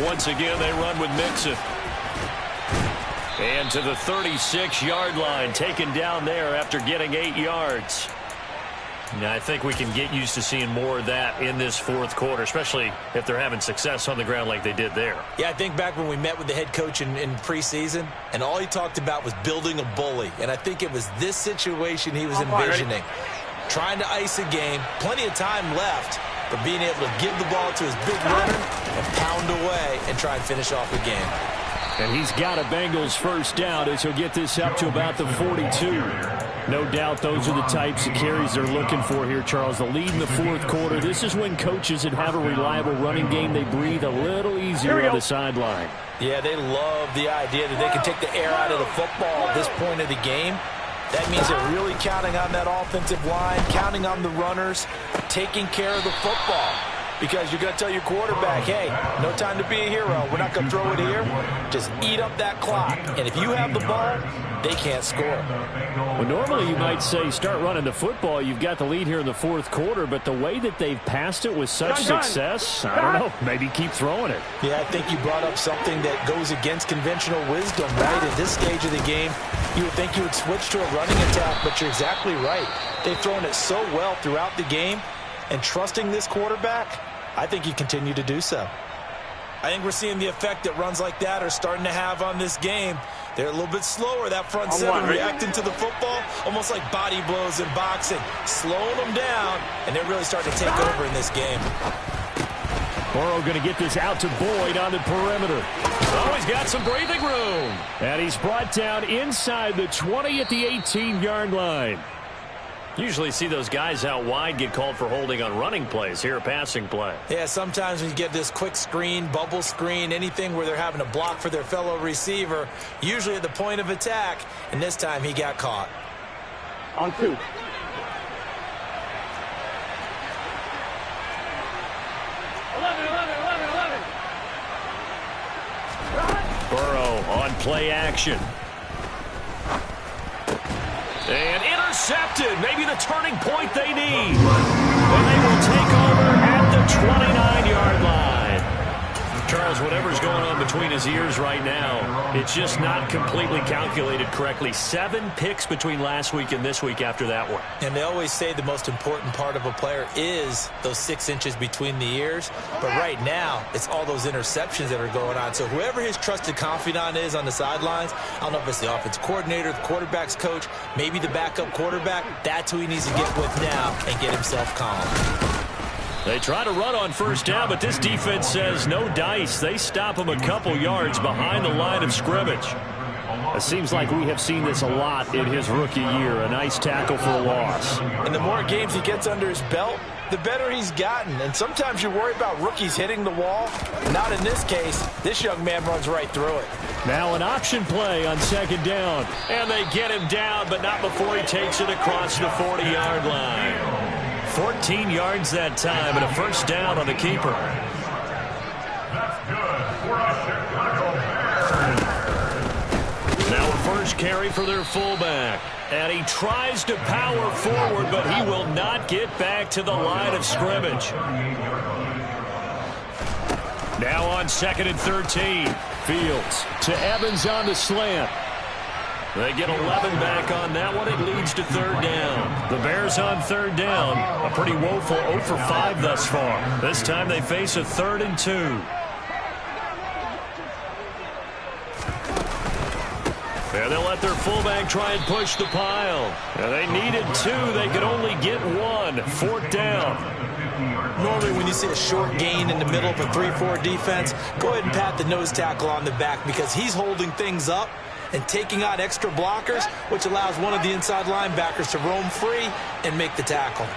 Once again, they run with Mixon. And to the 36-yard line, taken down there after getting 8 yards. Now, I think we can get used to seeing more of that in this 4th quarter, especially if they're having success on the ground like they did there. Yeah, I think back when we met with the head coach in preseason, and all he talked about was building a bully. And I think it was this situation he was envisioning. Trying to ice a game, plenty of time left, but being able to give the ball to his big runner and pound away and try and finish off the game. And he's got a Bengals first down as he'll get this up to about the 42. No doubt those are the types of carries they're looking for here, Charles. The lead in the fourth quarter. This is when coaches that have a reliable running game, they breathe a little easier on the sideline. Yeah, they love the idea that they can take the air out of the football at this point of the game. That means they're really counting on that offensive line, counting on the runners, taking care of the football. Because you're going to tell your quarterback, hey, no time to be a hero. We're not going to throw it here. Just eat up that clock. And if you have the ball, they can't score. Well, normally you might say start running the football. You've got the lead here in the fourth quarter, but the way that they've passed it with such success, I don't know, maybe keep throwing it. Yeah, I think you brought up something that goes against conventional wisdom, right? At this stage of the game, you would think you would switch to a running attack, but you're exactly right. They've thrown it so well throughout the game, and trusting this quarterback, I think you continue to do so. I think we're seeing the effect that runs like that are starting to have on this game. They're a little bit slower, that front seven, reacting to the football, almost like body blows in boxing, slowing them down, and they're really starting to take over in this game. Burrow going to get this out to Boyd on the perimeter. Oh, he's got some breathing room. And he's brought down inside the 20 at the 18-yard line. Usually see those guys out wide get called for holding on running plays. Here, a passing play. Yeah, sometimes when you get this quick screen, bubble screen, anything where they're having to block for their fellow receiver, usually at the point of attack, and this time he got caught. On 2. Burrow on play action. And intercepted. Maybe the turning point they need. And they will take over at the 29-yard line. Charles, whatever's going on between his ears right now, it's just not completely calculated correctly. 7 picks between last week and this week after that one. And they always say the most important part of a player is those 6 inches between the ears. But right now, it's all those interceptions that are going on. So whoever his trusted confidant is on the sidelines, I don't know if it's the offensive coordinator, the quarterback's coach, maybe the backup quarterback, that's who he needs to get with now and get himself calm. They try to run on first down, but this defense says no dice. They stop him a couple yards behind the line of scrimmage. It seems like we have seen this a lot in his rookie year. A nice tackle for a loss. And the more games he gets under his belt, the better he's gotten. And sometimes you worry about rookies hitting the wall. Not in this case. This young man runs right through it. Now an option play on second down. And they get him down, but not before he takes it across the 40-yard line. 14 yards that time and a first down on the keeper. That's good for a Chicago Bears. Now a first carry for their fullback. And he tries to power forward, but he will not get back to the line of scrimmage. Now on 2nd and 13. Fields to Evans on the slant. They get 11 back on that one. It leads to 3rd down. The Bears on 3rd down. A pretty woeful 0 for 5 thus far. This time they face a 3rd and 2. And they'll let their fullback try and push the pile. And they needed 2. They could only get 1. 4th down. Normally when you see a short gain in the middle of a 3-4 defense, go ahead and pat the nose tackle on the back because he's holding things up and taking out extra blockers, which allows one of the inside linebackers to roam free and make the tackle.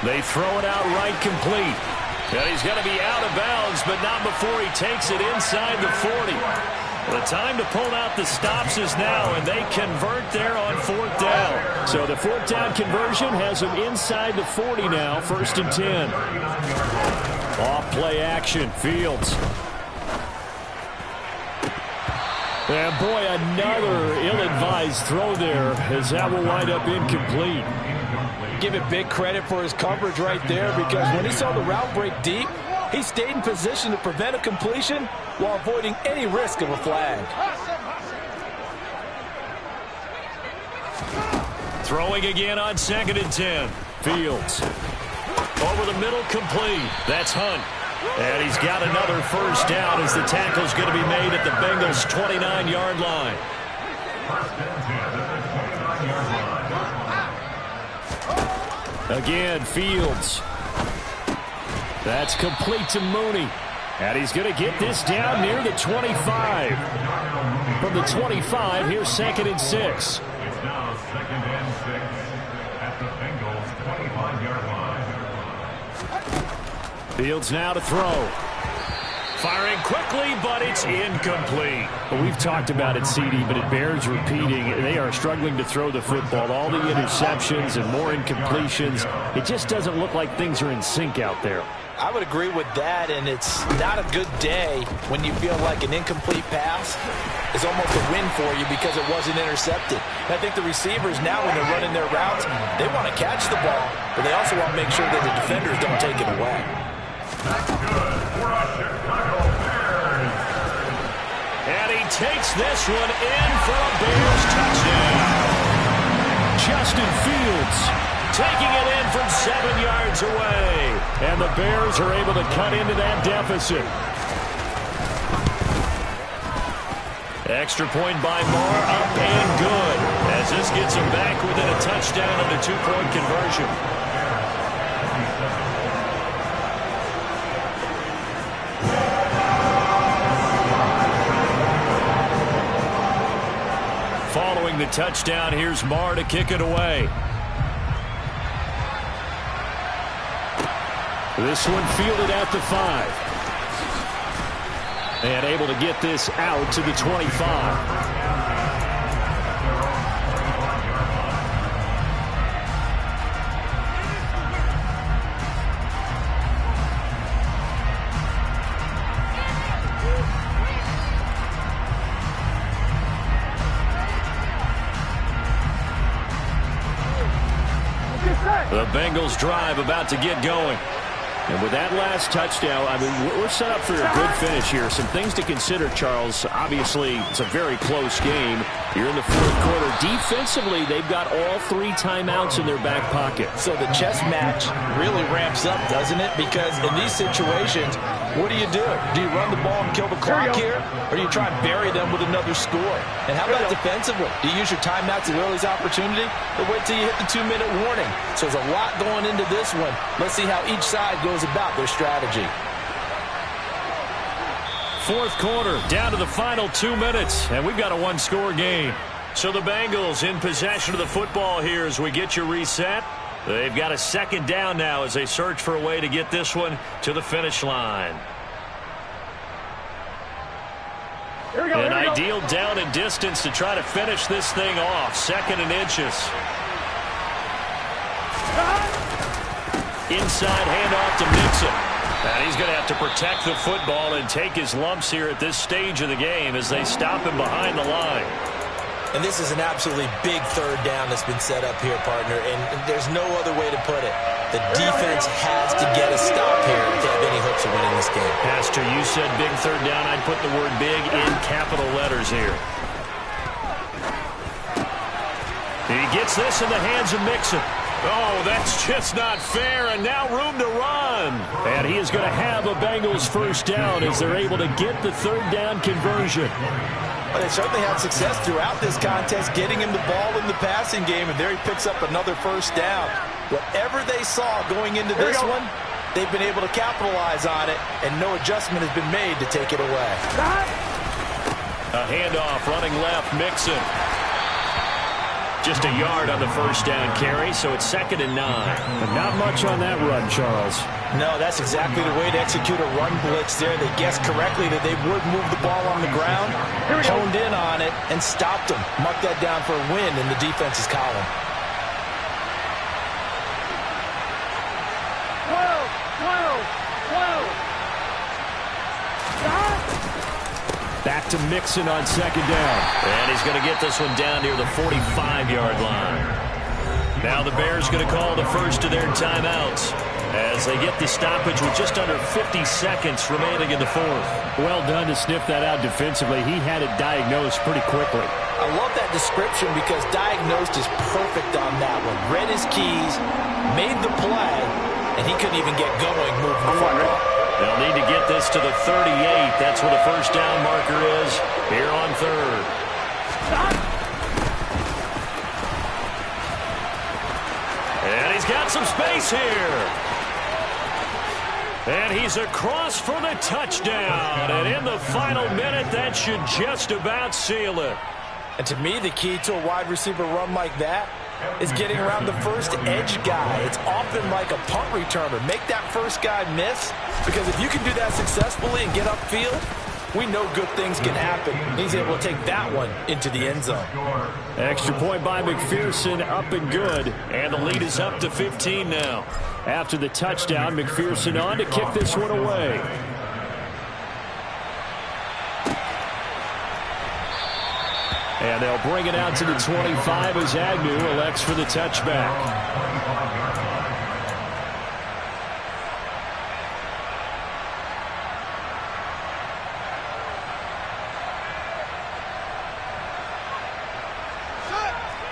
They throw it out right complete. And he's going to be out of bounds, but not before he takes it inside the 40. The time to pull out the stops is now, and they convert there on 4th down. So the 4th down conversion has them inside the 40 now, 1st and 10. Off play action, Fields. And boy, another ill-advised throw there, as that will wind up incomplete. Give it big credit for his coverage right there, because when he saw the route break deep, he stayed in position to prevent a completion while avoiding any risk of a flag. Throwing again on 2nd and 10. Fields. Over the middle, complete. That's Hunt. And he's got another first down as the tackle's going to be made at the Bengals' 29-yard line. Again, Fields. That's complete to Mooney. And he's going to get this down near the 25. From the 25, here's 2nd and 6. It's now 2nd and 6 at the Bengals' 25-yard line. Fields now to throw. Firing quickly, but it's incomplete. Well, we've talked about it, CD, but it bears repeating. They are struggling to throw the football. All the interceptions and more incompletions. It just doesn't look like things are in sync out there. I would agree with that, and it's not a good day when you feel like an incomplete pass is almost a win for you because it wasn't intercepted. And I think the receivers now, when they're running their routes, they want to catch the ball, but they also want to make sure that the defenders don't take it away. That's good for a Chicago Bears. And he takes this one in for a Bears touchdown. Justin Fields taking it in from 7 yards away. And the Bears are able to cut into that deficit. Extra point by Moore, up and good. As this gets him back within a touchdown and a 2-point conversion. Following the touchdown, here's Moore to kick it away. This one fielded at the 5. And able to get this out to the 25. The Bengals drive about to get going. And with that last touchdown, I mean, we're set up for a good finish here. Some things to consider, Charles. Obviously, it's a very close game. You're in the 4th quarter. Defensively, they've got all 3 timeouts in their back pocket. So the chess match really ramps up, doesn't it? Because in these situations, what do? Do you run the ball and kill the clock here? Or do you try and bury them with another score? And how about defensively? Do you use your timeouts at early's opportunity? Or wait till you hit the 2-minute warning? So there's a lot going into this one. Let's see how each side goes about their strategy. 4th quarter, down to the final 2 minutes, and we've got a 1-score game. So the Bengals in possession of the football here as we get you reset. They've got a 2nd down now as they search for a way to get this one to the finish line. An ideal down and distance to try to finish this thing off. 2nd and inches. Inside handoff to Mixon. And he's going to have to protect the football and take his lumps here at this stage of the game as they stop him behind the line. And this is an absolutely big 3rd down that's been set up here, partner, and there's no other way to put it. The defense has to get a stop here to have any hopes of winning this game. Pastor, you said big 3rd down. I'd put the word big in capital letters here. He gets this in the hands of Mixon. Oh, that's just not fair, and now room to run. And he is going to have a Bengals 1st down as they're able to get the 3rd down conversion. Well, they certainly had success throughout this contest, getting him the ball in the passing game, and there he picks up another 1st down. Whatever they saw going into this one, they've been able to capitalize on it, and no adjustment has been made to take it away. A handoff running left, Mixon. Just a yard on the 1st down carry, so it's 2nd and 9. But not much on that run, Charles. No, that's exactly the way to execute a run blitz there. They guessed correctly that they would move the ball on the ground, honed in on it, and stopped them. Mark that down for a win in the defense's column. 12. Back to Mixon on 2nd down. And he's going to get this one down near the 45-yard line. Now the Bears going to call the first of their timeouts as they get the stoppage with just under 50 seconds remaining in the 4th. Well done to sniff that out defensively. He had it diagnosed pretty quickly. I love that description because diagnosed is perfect on that one. Read his keys, made the play, and he couldn't even get going moving the football. They'll need to get this to the 38. That's where the 1st down marker is here on 3rd. And he's got some space here. And he's across for the touchdown. And in the final minute, that should just about seal it. And to me, the key to a wide receiver run like that is getting around the first edge guy. It's often like a punt returner. Make that first guy miss, because if you can do that successfully and get upfield, we know good things can happen. He's able to take that one into the end zone. Extra point by McPherson, up and good. And the lead is up to 15 now. After the touchdown, McPherson on to kick this one away. And they'll bring it out to the 25 as Agnew elects for the touchback.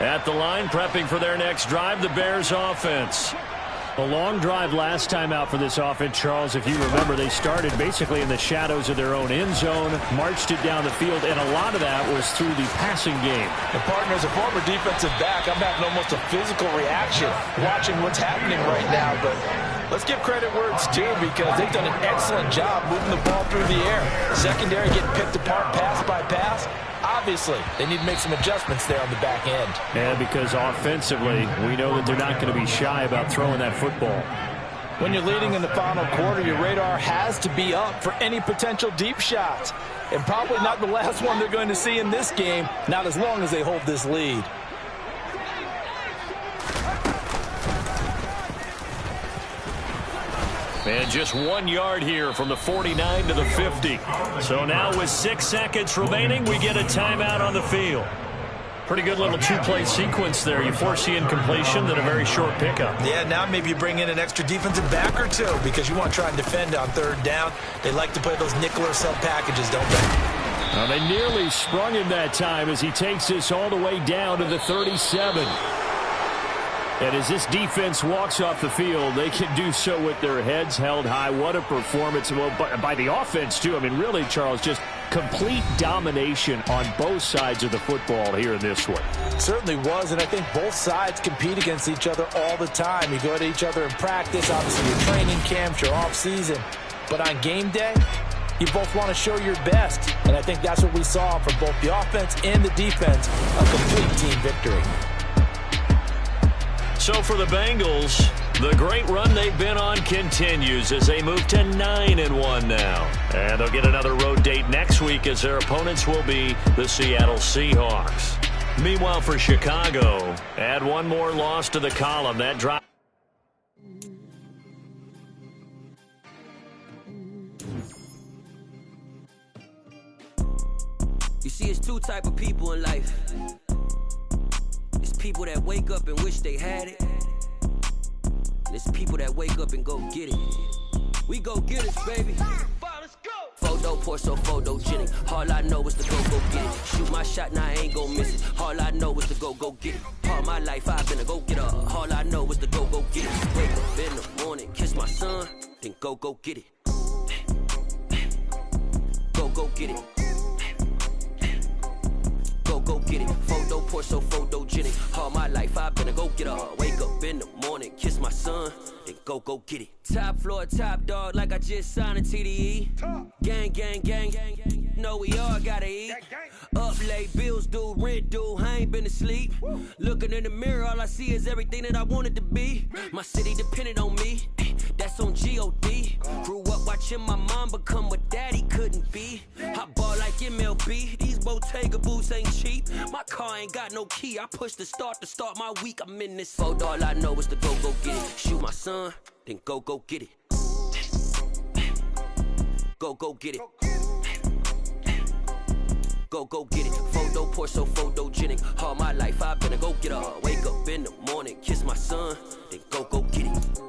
At the line, prepping for their next drive, the Bears offense. A long drive last time out for this offense, Charles. If you remember, they started basically in the shadows of their own end zone, marched it down the field, and a lot of that was through the passing game. And partner, as a former defensive back, I'm having almost a physical reaction watching what's happening right now. But let's give credit where it's due, because they've done an excellent job moving the ball through the air. Secondary getting picked apart pass by pass. Obviously, they need to make some adjustments there on the back end. And because offensively, we know that they're not going to be shy about throwing that football. When you're leading in the final quarter, your radar has to be up for any potential deep shots. And probably not the last one they're going to see in this game, not as long as they hold this lead. And just 1 yard here from the 49 to the 50. So now with 6 seconds remaining, we get a timeout on the field. Pretty good little two-play sequence there. You force the incompletion, then a very short pickup. Yeah, now maybe you bring in an extra defensive back or two, because you want to try and defend on third down. They like to play those nickel or sub packages, don't they? Well, they nearly sprung him that time as he takes this all the way down to the 37. And as this defense walks off the field, they can do so with their heads held high. What a performance. Well, by the offense, too. I mean, really, Charles, just complete domination on both sides of the football here in this one. Certainly was, and I think both sides compete against each other all the time. You go at each other in practice, obviously your training camps, your off-season. But on game day, you both want to show your best. And I think that's what we saw from both the offense and the defense, a complete team victory. So for the Bengals, the great run they've been on continues as they move to 9-1 now. And they'll get another road date next week as their opponents will be the Seattle Seahawks. Meanwhile for Chicago, add one more loss to the column. That drop. You see, it's two type of people in life. It's people that wake up and wish they had it. And it's people that wake up and go get it. We go get it, baby. Photo pour so photogenic. All I know is to go get it. Shoot my shot, now I ain't gon' miss it. All I know is to go get it. All my life I've been a go-getter. All I know is to go get it. Wake up in the morning, kiss my son, then go get it. Go get it. Go get it. Photo pour so photogenic. All my life I've been a go-getter. Wake up in the morning, kiss my son, then go get it. Top floor, top dog, like I just signed a TDE. Gang, gang, gang, gang, gang. No, we all gotta eat. Up late, bills due, rent due, I ain't been asleep. Looking in the mirror, all I see is everything that I wanted to be. My city depended on me, that's on G.O.D. Grew up watching my mom become what daddy couldn't be. I ball like MLB, these Bottega boots ain't cheap. My car ain't got no key, I push the start to start my week. I'm in this photo, all I know is to go get it. Shoot my son, then go get it. Go get it. Go get it. Photo pour so photogenic. All my life I've been a go-getter. Wake up in the morning, kiss my son, then go get it.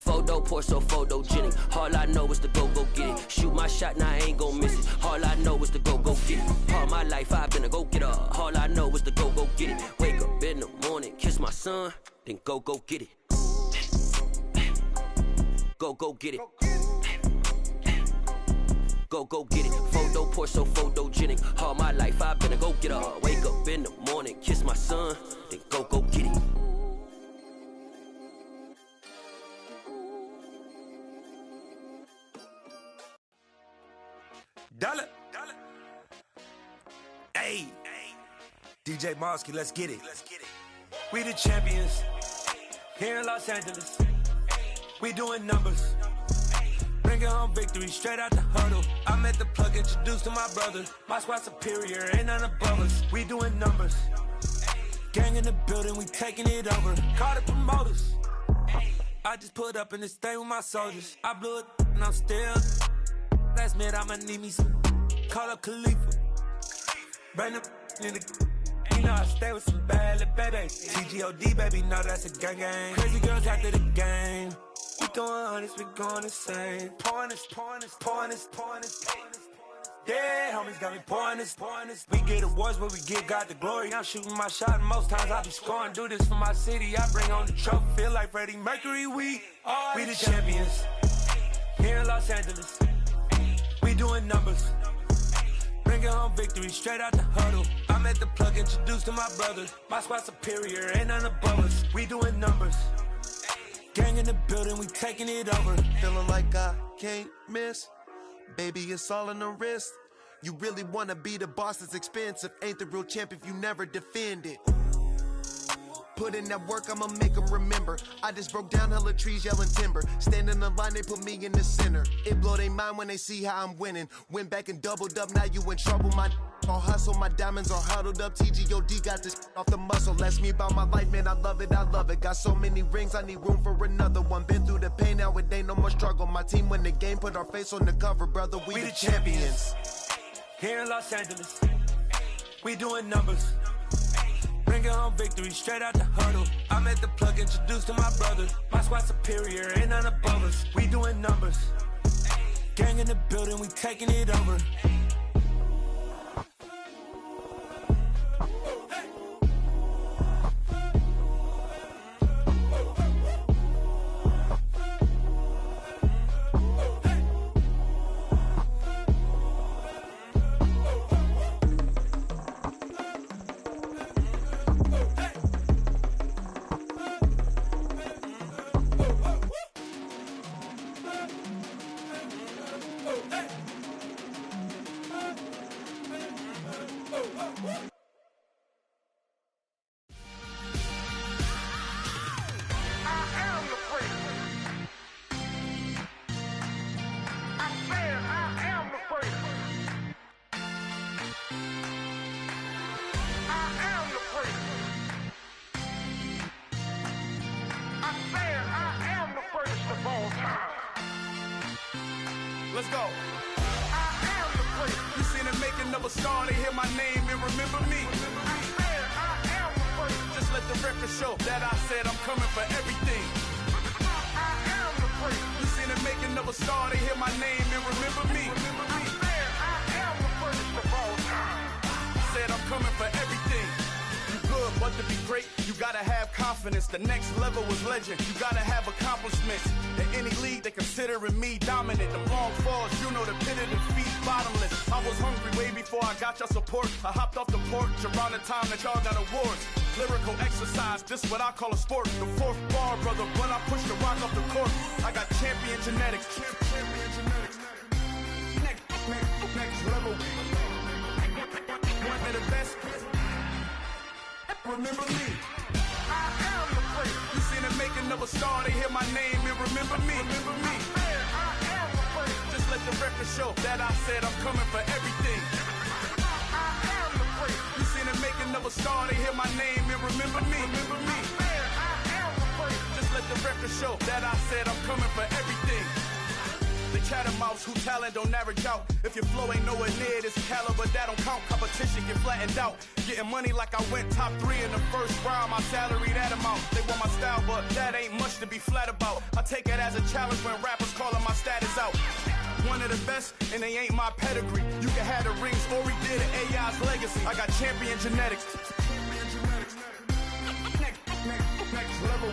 Photo pour so photogenic. All I know is to go get it. Shoot my shot, now I ain't gon' miss it. All I know is to go get my life I've been a go-getter. All I know is to go get it. Wake up in the morning, kiss my son, then go get it. Go get it. Go get it. Photo Porsche, so photogenic. All my life I've been a go-getter. Wake up in the morning, kiss my son, then go get it. Dollar. Hey, DJ Mosky, let's get it. We the champions here in Los Angeles. We doing numbers. Bringing home victory straight out the huddle. I'm at the plug, introduced to my brother. My squad superior, ain't none above us. We doing numbers. Gang in the building, we taking it over. Call the promoters. I just put up in this thing with my soldiers. I blew it and I'm still. Last minute I'ma need me some. Call up Khalifa. Bring them in the. You know I stay with some bad little baby. TGOD baby, know that's a gang. Crazy girls after the game. We going honest, we going insane. Pouring this. Yeah, homies got me pouring this. We get awards, but we give God the glory. I'm shooting my shot, and most times I be scoring. Do this for my city, I bring on the trophy. Feel like Freddie Mercury, we the champions. Here in Los Angeles, we doing numbers. Bringing home victory straight out the huddle. I'm at the plug, introduced to my brother. My squad superior, ain't none above us. We doing numbers. Gang in the building, we taking it over. Feeling like I can't miss. Baby, it's all in the wrist. You really wanna be the boss, it's expensive. Ain't the real champ if you never defend it. Put in that work, I'ma make them remember. I just broke down hella trees, yelling timber. Stand in the line, they put me in the center. It blow they mind when they see how I'm winning. Went back and doubled up, now you in trouble. My all hustle, my diamonds are huddled up. TGOD got this off the muscle. Ask me about my life, man, I love it. Got so many rings, I need room for another one. Been through the pain, now it ain't no more struggle. My team win the game, put our face on the cover, brother. We the champions. Here in Los Angeles, we doing numbers. Bringing home victory straight out the huddle. I'm at the plug, introduced to my brother. My squad superior, ain't none above us. We doing numbers. Gang in the building, we taking it over. Let's go. I am the prince. You seen it making of a star, they hear my name and remember me. I said I am the prince. Just let the record show that I said I'm coming for everything. I am the prince. You seen it making of a star, they hear my name and remember me. I said I am the prince of all time. Said I'm coming for everything. You good, but to be great, you gotta have confidence. The next level was legend. You gotta have accomplishments. In any league, they considering me dominant. The long falls, you know the pit of defeat, bottomless. I was hungry way before I got your support. I hopped off the porch around the time that y'all got awards. Lyrical exercise, this what I call a sport. The fourth bar, brother, when I push the rock off the court. I got champion genetics. Champion genetics. Next level. One of the best. Remember me. I am the prince. You seen it making of a star, they hear my name and remember me. Remember me. I said I am the prince. Just let the record show that I said I'm coming for everything. I am the prince. You seen it making of a star, they hear my name and remember me. Remember me. I said I am the prince. Just let the record show that I said I'm coming for everything. The catamounts who talent don't average out. If your flow ain't nowhere near this caliber, that don't count. Competition get flattened out. Getting money like I went top 3 in the first round. My salary that amount. They want my style, but that ain't much to be flat about. I take it as a challenge when rappers calling my status out. One of the best, and they ain't my pedigree. You can have the rings, or we did it, AI's legacy. I got champion genetics. Next level.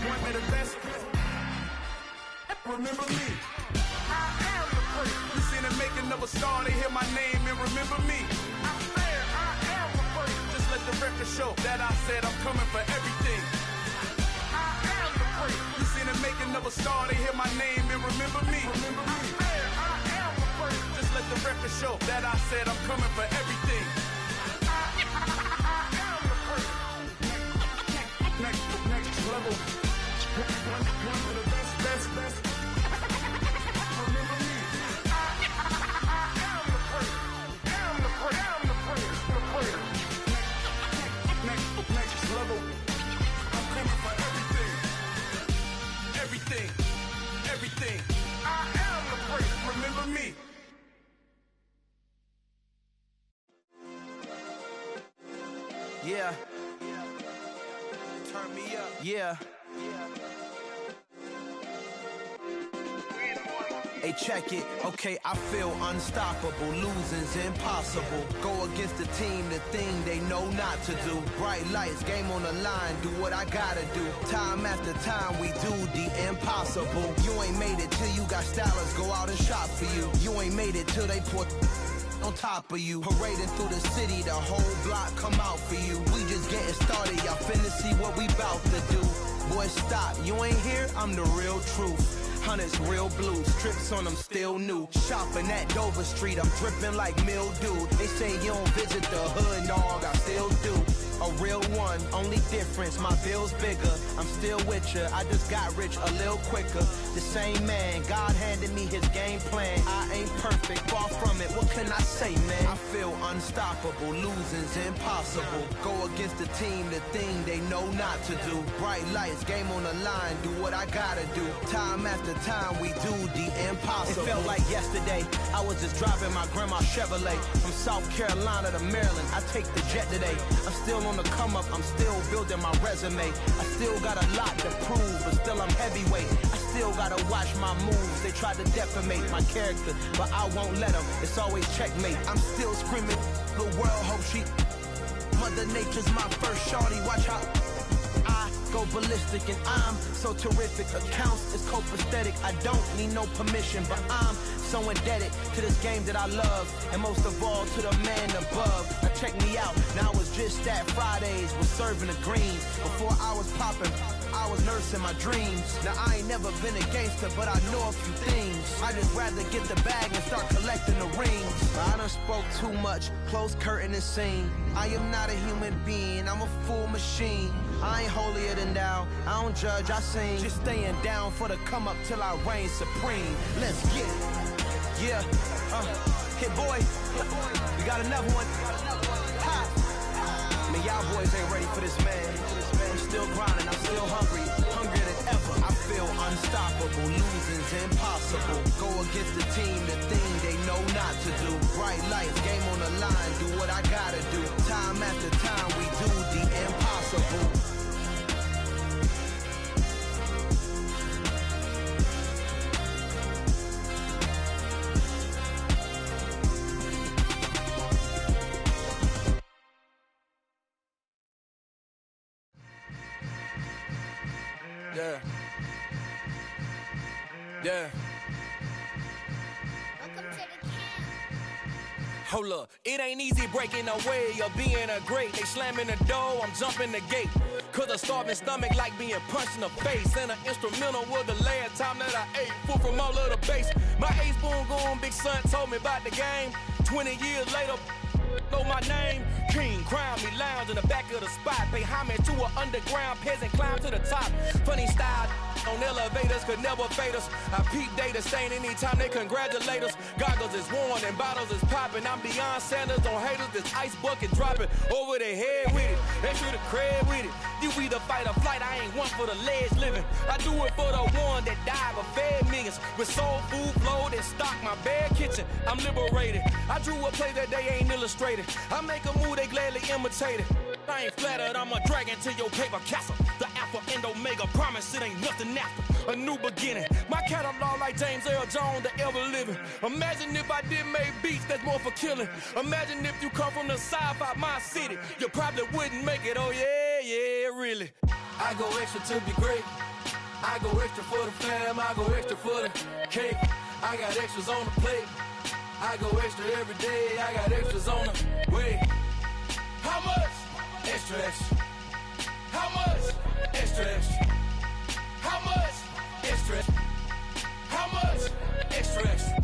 One of the best. Remember me. I am the first. You seen the making of a star, they hear my name and remember me. I said I am the first. Just let the record show that I said I'm coming for everything. I am the first. You seen the making of a star, they hear my name and remember me. I said I am the first. Just let the record show that I said I'm coming for everything. I am the first. Next level. One of the best. Remember me. I am the first. Am the first. Next level. I'm coming for everything. I am the first. Remember me. Yeah. Turn me up. Yeah. Hey, check it. Okay, I feel unstoppable. Losing's impossible. Go against the team, the thing they know not to do. Bright lights, game on the line. Do what I gotta do. Time after time, we do the impossible. You ain't made it till you got stylers go out and shop for you. You ain't made it till they put on top of you. Parading through the city, the whole block come out for you. We just getting started, y'all finna see what we bout to do. Boy, stop, you ain't here, I'm the real truth. Hunters, real blue, strips on them still new. Shopping at Dover Street, I'm dripping like mildew. They say you don't visit the hood, dog, I still do. A real one, only difference, my bill's bigger. I'm still with ya, I just got rich a little quicker. The same man, God handed me his game plan. I ain't perfect, far from it, what can I say, man? I feel unstoppable, losing's impossible. Go against the team, the thing they know not to do. Bright lights, game on the line, do what I gotta do. Time after time, we do the impossible. It felt like yesterday, I was just driving my grandma's Chevrolet. From South Carolina to Maryland, I take the jet today. I'm still on the come up, I'm still building my resume. I still got a lot to prove, but still I'm heavyweight. I still gotta watch my moves. They try to defamate my character, but I won't let them. It's always checkmate. I'm still screaming, the world hope she. Mother Nature's my first shorty, watch how I go ballistic and I'm so terrific. Accounts is copacetic, I don't need no permission, but I'm so indebted to this game that I love, and most of all to the man above. Now check me out, now it's just that Fridays was serving the greens. Before I was popping, I was nursing my dreams. Now I ain't never been a gangster, but I know a few things. I just rather get the bag and start collecting the rings. I done spoke too much, close curtain and scene. I am not a human being, I'm a full machine. I ain't holier than thou, I don't judge, I sing. Just staying down for the come up till I reign supreme. Let's get it. Yeah, hit boy, we got another one. Ha. Man, y'all boys ain't ready for this, man. I'm still grinding, I'm still hungry, hungrier than ever. I feel unstoppable, losing's impossible. Go against the team, the thing they know not to do. Bright lights, game on the line, do what I gotta do. Time after time, we do the impossible. Yeah. Yeah. Hold up, it ain't easy breaking away or being a great. They slamming the door, I'm jumping the gate. Cause a starving stomach like being punched in the face. And an instrumental was the last time that I ate food from all of the base. My ace boom goon, big son told me about the game. 20 years later, know my name. King, crown me, lounge in the back of the spot. Pay homage to an underground peasant, climb to the top. Funny style on elevators could never fade us. I peep data stain anytime they congratulate us. Goggles is worn and bottles is popping. I'm beyond Sanders on haters, this ice bucket dropping over their head with it. They should have cred with it. You either fight or flight, I ain't one for the ledge living. I do it for the one that died but fed millions. With soul food flowed and stocked my bare kitchen. I'm liberated. I drew a play that they ain't illustrated. I make a move, they gladly imitate it. I ain't flattered, I'm a dragon to your paper castle. The alpha and omega promise it ain't nothing after a new beginning. My catalog like James Earl Jones that ever living. Imagine if I did make beats that's more for killing. Imagine if you come from the south out my city, you probably wouldn't make it. Oh yeah, really. I go extra to be great. I go extra for the fam. I go extra for the cake. I got extras on the plate. I go extra every day. I got extras on the way. How much? Extra, extra. How much? Extra, extra. How much? Extra, extra. How much? Extra, extra.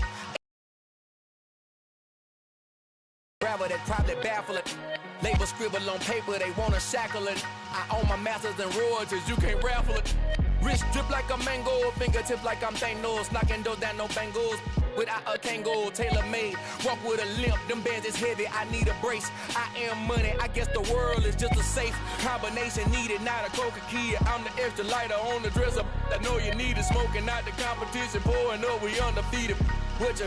Gravel that probably baffle it. Label scribble on paper, they wanna shackle it. I own my masters and royalties, you can't raffle it. Wrist drip like a mango, fingertips like I'm Thanos. Knocking doors down, no bangles. Without a Kango, tailor-made. Walk with a limp, them bands is heavy, I need a brace. I am money, I guess the world is just a safe combination needed, not a coca key. I'm the extra lighter on the dresser. I know you need it, smoking out the competition, pouring up, we undefeated. What you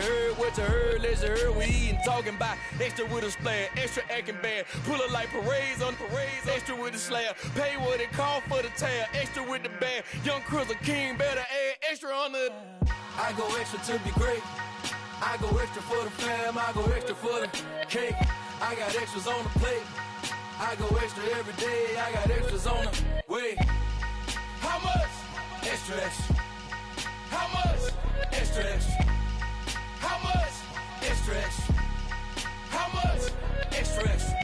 heard, let's hear we eating, talking about extra with a splash, extra acting bad, pull it like parades on parades, extra with the slab, pay what it cost for the tab, extra with the bag, young Chris a king, better add extra on the. I go extra to be great, I go extra for the fam, I go extra for the cake, I got extras on the plate, I go extra every day, I got extras on the way. How much? Extra, extra. How much? Extra, extra. How much? Extra, extra. How much? Extra, extra.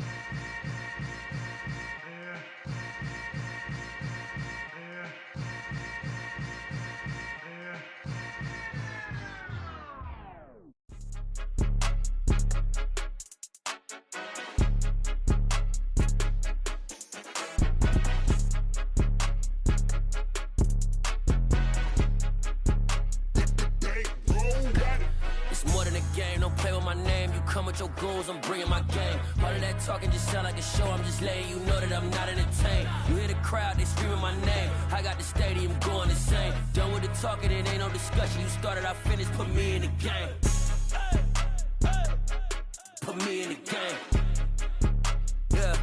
Your goals, I'm bringing my game. All of that talking just sound like a show. I'm just letting you know that I'm not entertained. You hear the crowd, they screaming my name. I got the stadium going insane. Done with the talking, it ain't no discussion. You started, I finished. Put me in the game. Put me in the game. Yeah.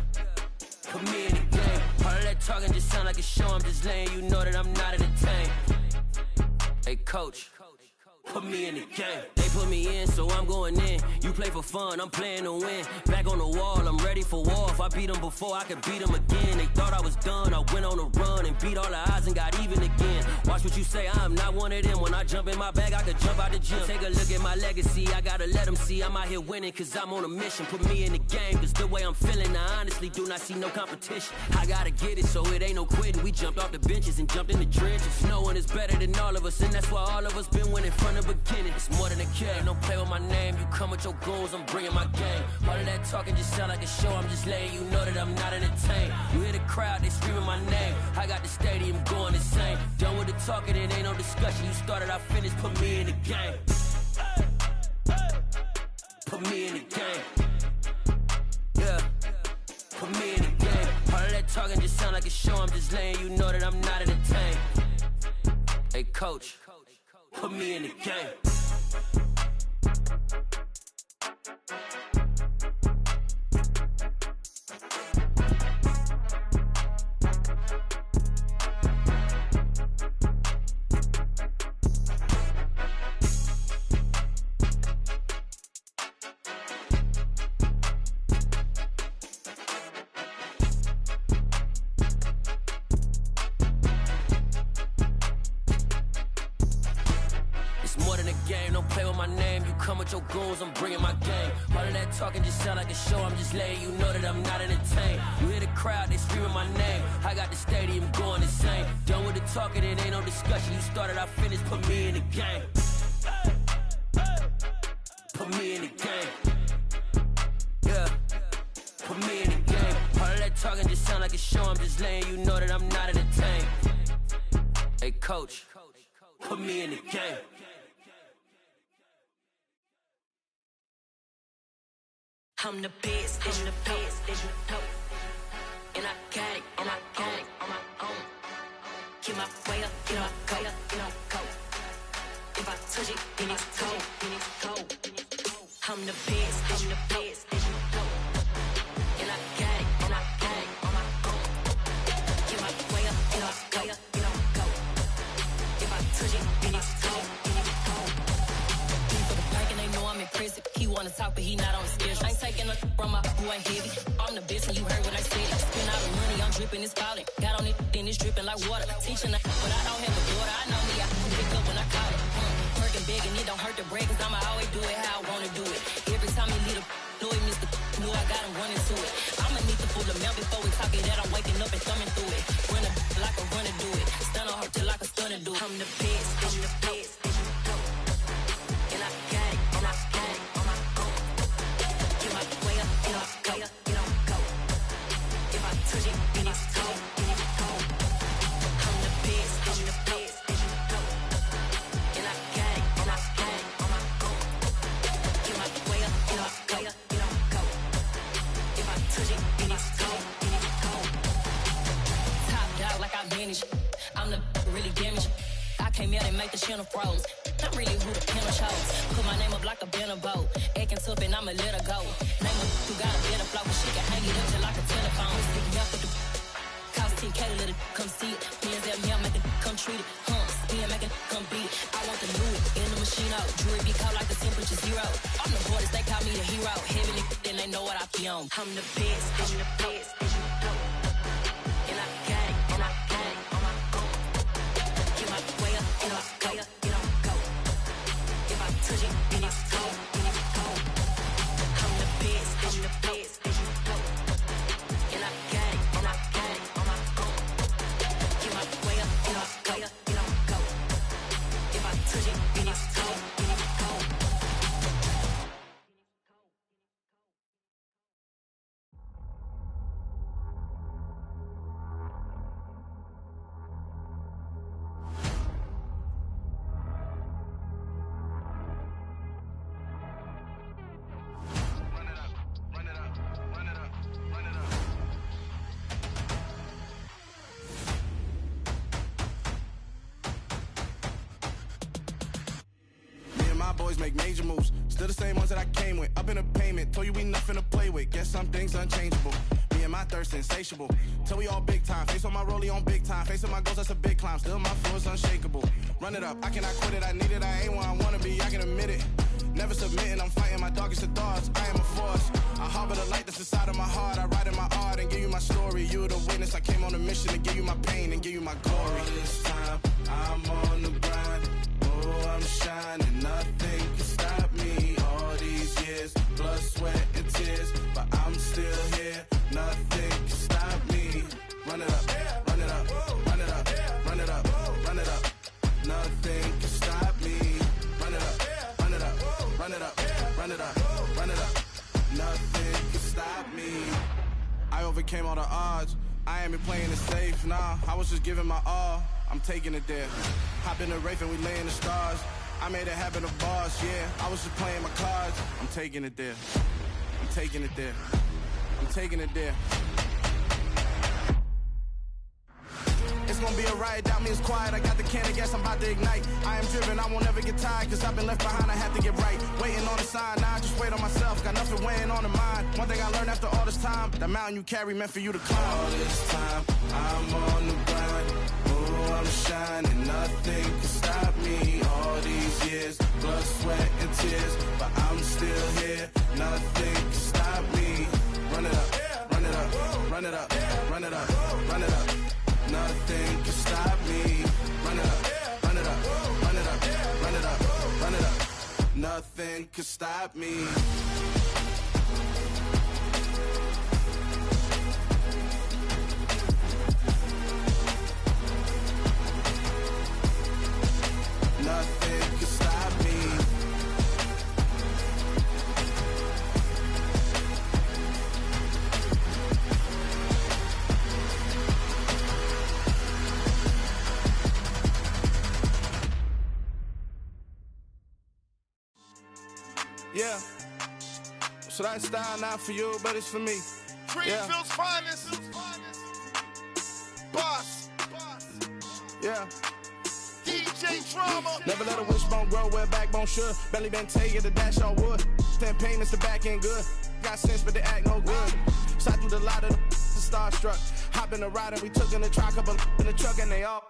Put me in the game. All of that talking just sound like a show. I'm just letting you know that I'm not entertained. Hey, coach. Put me in the game. They put me in, so I'm going in. You play for fun, I'm playing to win. Back on the wall, I'm ready for war. If I beat them before, I could beat them again. They thought I was done, I went on a run and beat all the odds and got even again. Watch what you say, I'm not one of them. When I jump in my bag, I could jump out the gym. Take a look at my legacy, I gotta let them see I'm out here winning, cause I'm on a mission. Put me in the game, cause the way I'm feeling, I honestly do not see no competition. I gotta get it, so it ain't no quitting. We jumped off the benches and jumped in the trenches. No one is better than all of us, and that's why all of us been winning from the beginning. It's more than a kill, ain't no play with my name. You come with your goals, I'm bringing my game. All of that talking just sound like a show. I'm just letting you know that I'm not entertained. You hear the crowd, they screaming my name. I got the stadium going insane. Done with the talking, it ain't no discussion. You started, I finished. Put me in the game. Put me in the game. Yeah. Put me in the game. All of that talking just sound like a show. I'm just letting you know that I'm not entertained. Hey, coach. Put me in the game. Your goals, I'm bringing my game. All of that talking just sound like a show. I'm just letting you know that I'm not entertained. You hear the crowd, they screaming my name. I got the stadium going insane. Done with the talking, it ain't no discussion. You started, I finished. Put me in the game. Put me in the game. Yeah. Put me in the game. All of that talking just sound like a show. I'm just letting you know that I'm not entertained. Hey, coach. Put me in the game. I'm the best, I'm the best, and I got it, and I got it on my own. Get my way up, get my go, get my go. If I touch it, then it's cold, then it's cold. I'm the best, I'm the best, and I got it, and I got it on my own. Get my way up, get my go, get my go. If I touch it, then it's cold, then it's cold. but he not on the schedule. I ain't taking a from my boy heavy. I'm the best and you heard what I said. Spend all the money, I'm dripping, it's falling. Got on it, then it's dripping like water. Teaching but I don't have a daughter. I know me, I can pick up when I call it. Working big and it don't hurt to break, cause I'ma always do it how I wanna do it. Every time he lead a know he missed the knew I got him running to it. I'ma need to pull the mail before we talk it that I'm waking up and thumbing through it. Run like a runner do it. Stun on her till like a stunner do it. I'm the best, I'm the best. And I got it, and I got it on my own. Get my way up, get off, go, get on, go. If I touch it, then it's cold, then it's cold. I'm the best, I'm the best. And I got it, and I got it on my own. Get my way up, get off, go, get on, go. If I touch it, then it's cold, then it's cold. Top dog like I manage. I'm the really damaged. I came out and make the channel froze. I'm really who the piano chose. Put my name up like a banner boat. Acting tough and I'ma let her go. Name her who got a better flow, but she can hang it up just like a telephone. Stick up with the cost 10K to let it come see it. Hands up, yeah, make it come treat it. Spin, make it come beat it. I want the new in the machine out. Jewelry be cold like the temperature 0. I'm the hardest, they call me the hero. Heavenly, then they know what I be on. I'm the best, I'm the best. And I got it, and I got it on my own. Get my way up, get off, go, get on, go. If I touch it, then it's cold, then it's cold. I'm the best, I'm the best. And I got it, and I got it on my own. Get my way up, get off, go, get on, go. If I touch it, then it's cold, then it's cold. Boys make major moves, still the same ones that I came with. Up in a payment, told you we nothing to play with. Guess some things unchangeable. Me and my thirst insatiable. Till we all big time. Face on my rollie on big time. Facing my goals, that's a big climb. Still my flow is unshakable. Run it up, I cannot quit it. I need it, I ain't where I wanna be. I can admit it. Never submitting, I'm fighting my darkest of thoughts. I am a force. I harbor the light that's inside of my heart. I write in my art and give you my story. You the witness. I came on a mission to give you my pain and give you my glory. All this time, I'm on the grind. Oh, I'm shining, nothing can stop me. All these years, blood, sweat, and tears, but I'm still here. Nothing can stop me. Run it up, run it up, run it up, run it up, run it up. Nothing can stop me. Run it up, run it up, run it up, run it up, run it up. Nothing can stop me. I overcame all the odds. I ain't been playing it safe, nah. I was just giving my all. I'm taking it there. Hop in the Wraith and we lay in the stars. I made it happen, the boss, yeah. I was just playing my cards. I'm taking it there. I'm taking it there. I'm taking it there. It's gonna be a riot, doubt me, it's quiet. I got the can of gas, I'm about to ignite. I am driven, I won't ever get tired, cause I've been left behind, I have to get right. Waiting on the sign, now I just wait on myself. Got nothing weighing on the mind. One thing I learned after all this time, the mountain you carry meant for you to climb. All this time, I'm on the grind. Oh, I'm shining, nothing can stop me. All these years, blood, sweat, and tears, but I'm still here. Nothing can stop me. Run it up, run it up, run it up, run it up, run it up. Nothing can stop me. Run it up, run it up, run it up, run it up, run it up. Nothing can stop me. Nothing can stop me. Yeah. So that style not for you, but it's for me. Greenfield's finest. Boss. Yeah. DJ Drama. Never let a wishbone grow where backbone should. Belly been tell you the dash all wood. 10 payments, the back end good. Got sense, but they act no good. Shot through the lot of the starstruck. Hop in the ride and we took in the truck, couple in the truck and they all.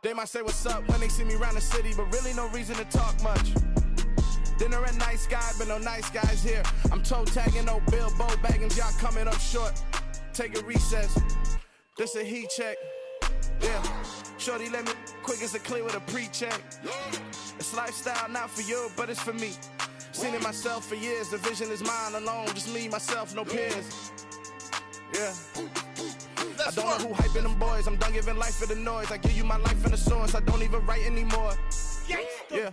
They might say what's up when they see me round the city, but really no reason to talk much. Dinner at Nice Guy, but no nice guys here. I'm toe tagging, no Bilbo Baggins, y'all coming up short. Take a recess. This a heat check. Yeah. Shorty let me quick as a clear with a pre-check. It's lifestyle, not for you, but it's for me. Seen it myself for years. The vision is mine alone. Just me, myself, no peers. Yeah. I don't know who hyping them boys. I'm done giving life for the noise. I give you my life in the source. I don't even write anymore. Yeah.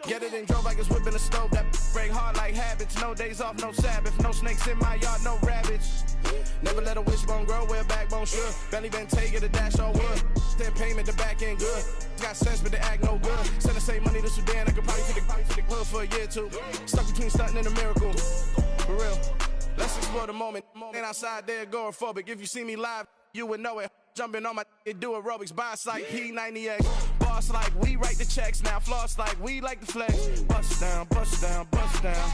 Get it and drove like it's whipping the stove. That break hard like habits. No days off, no Sabbath. No snakes in my yard, no rabbits. Never let a wishbone grow where a backbone should. Belly been taking the dash all wood. Then payment, the back end good. Got sense, but they act no good. Send the same money to Sudan. I could probably take the hood for a year or two. Stuck between stunting and a miracle. For real. Let's explore the moment. Ain't outside there agoraphobic. If you see me live, you would know it. Jumping on my do aerobics. Boss like P90X. Boss like we write the checks now. Floss like we like the flex. Bust down, bust down, bust down.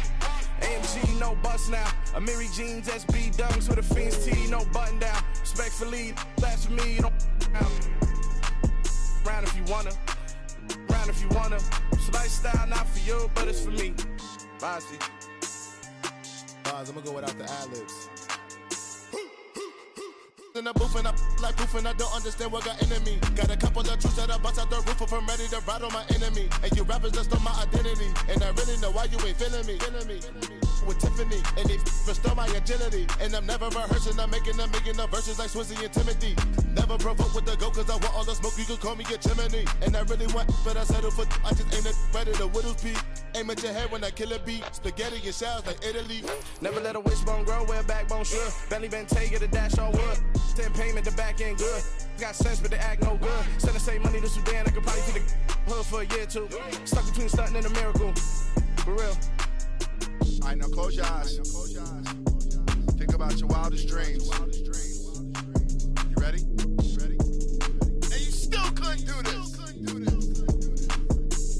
AMG, no bust now. Amiri jeans, SB dunks with a Fiends T, no button down. Respectfully, that's for me, you don't round if you wanna. Round if you wanna. It's lifestyle, not for you, but it's for me. Bossy. Bars, I'm gonna go without the ad-libs. In the booth and I like proof and I don't understand what got into me. Got a couple of truths that I bust out the roof if I'm ready to ride on my enemy. And you rappers just on my identity. And I really know why you ain't feeling me. With Tiffany, and they restore my agility. And I'm never rehearsing, I'm making a million of verses like Swizzy and Timothy. Never provoke with the go, cause I want all the smoke, you can call me a chimney. And I really want, but I settle for, I just ain't ready to Whittles peak. Aim at your head when I kill a beat. Spaghetti and shells like Italy. Never let a wishbone grow where a backbone should. Belly been taking the dash all wood. Then payment, the back end good. Got sense, but they act no good. Send the same money to Sudan, I could probably take the hood for a year or two. Stuck between stunting and a miracle. For real. All right, now close your eyes. Think about your wildest dreams. You ready? And you still couldn't do this.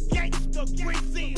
Gangsta Brazil.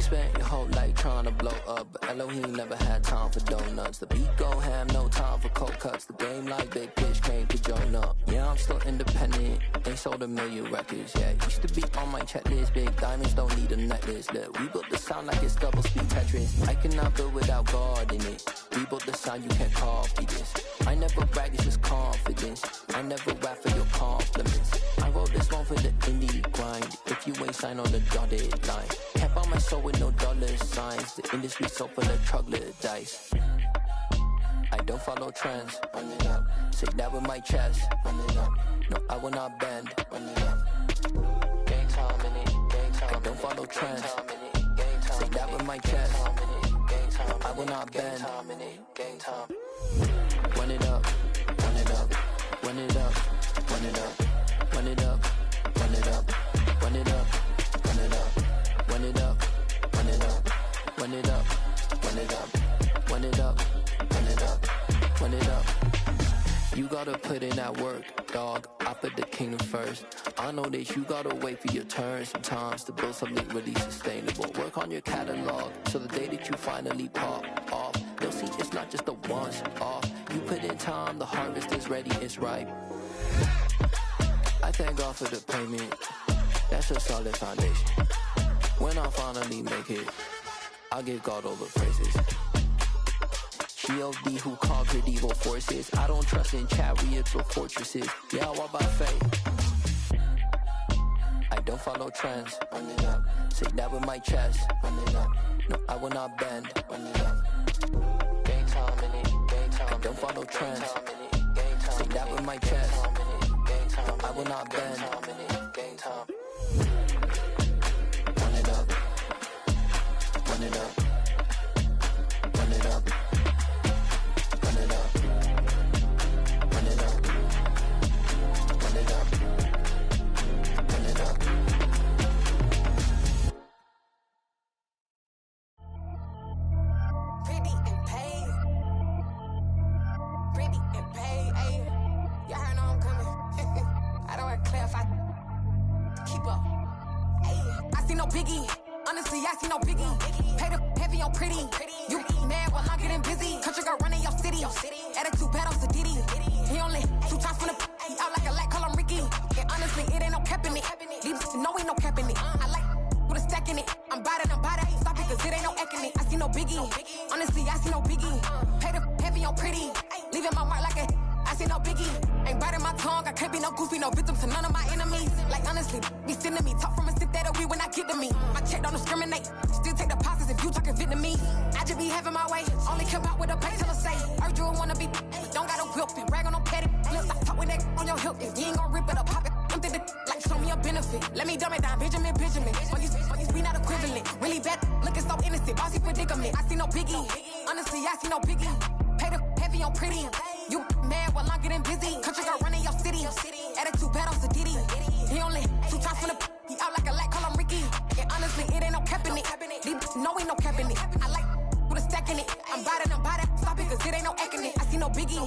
Spent your whole life trying to blow up, but Elohim never had time for donuts. The beat go ham, no time for cold cuts. The game like Big Pitch came to join up. Yeah, I'm still independent, ain't sold a million records. Yeah, used to be on my checklist. Big diamonds don't need a necklace. Look, we built the sound like it's double speed Tetris. I cannot build without God in it. We built the sound, you can't copy this. I never brag, it's just confidence. I never rap for your compliments. I wrote this one for the indie grind. If you ain't sign on the dotted line. Can't buy my soul with no dollar signs. The industry so full of troglodytes. I don't follow trends. Run it up. Say that with my chest. Run it up. No, I will not bend. Run it up. Gang time in it. Gang time. I don't follow trends. Say that with my chest. I will not bend. Gang time. Run it up. Run it up. Run it up. Run it up. Run it up. Run it up. Run it up. Run it up. Run it up. Run it up. Run it up. Run it up. Run it up. Run it up. Run it up. You gotta put in that work, dog. I put the kingdom first. I know that you gotta wait for your turn sometimes to build something really sustainable. Work on your catalog so the day that you finally pop off, they'll see it's not just a once off. You put in time, the harvest is ready, it's ripe. I thank God for the payment. That's a solid foundation. When I finally make it, I'll give God all the praises. G.O.D. who conquered evil forces. I don't trust in chariots or fortresses. Yeah, I walk by faith. I don't follow trends. Run it up. Say that with my chest. Run it up. No, I will not bend. Run it up. Gang time in it. Gang time. I don't follow trends. Say that with my chest. I will not bend. Gang time. Run it up. Run it up. Run it up. Run it up. Run it up. Run it up. Run it up. Pretty and paid. Pretty and paid, ayy. Y'all heard I'm coming. I don't want to clarify. Keep up. Ayy. I see no biggie. Honestly, I see no biggie. Pay the heavy on pretty. You mad while I'm getting busy. Country girl running your city. Attitude bad on Diddy. He only 2 times from the he out like a light, call him Ricky. And honestly, it ain't no cap in it. These know ain't no cap in it. I like with a stack in it. I'm bad it. Stop it, cause it ain't no eck in it. I see no biggie. Honestly, I see no biggie. Pay the heavy on pretty. Leaving my mark like a I see no biggie. Ain't biting my tongue. I can't be no goofy, no victim to none of my enemies. Like honestly, be sending me talk from a sit that we when I get to me. My check don't discriminate. Still take deposits if you talking Vietnamese. I just be having my way. Only come out with a pay till I say. Heard you wanna be, don't got no whip and brag on no petty. Let's stop talk with that on your hip. If you ain't gon' rip it up, pop it. Empty the like show me a benefit. Let me dumb it down, Benjamin. We not equivalent. Really bad, looking so innocent. Bossy predicament. I see no biggie. Honestly, I see no biggie. Pay the heavy on pretty. You mad while I'm getting busy. Country girl running your city. Attitude bad on Diddy. He only 2 times from the he out like a light, call him Ricky. And honestly, it ain't no cap in it. These know ain't no cap in it. I like with a stack in it. I'm bad it. Stop it, cause it ain't no eck in it. I see no biggie.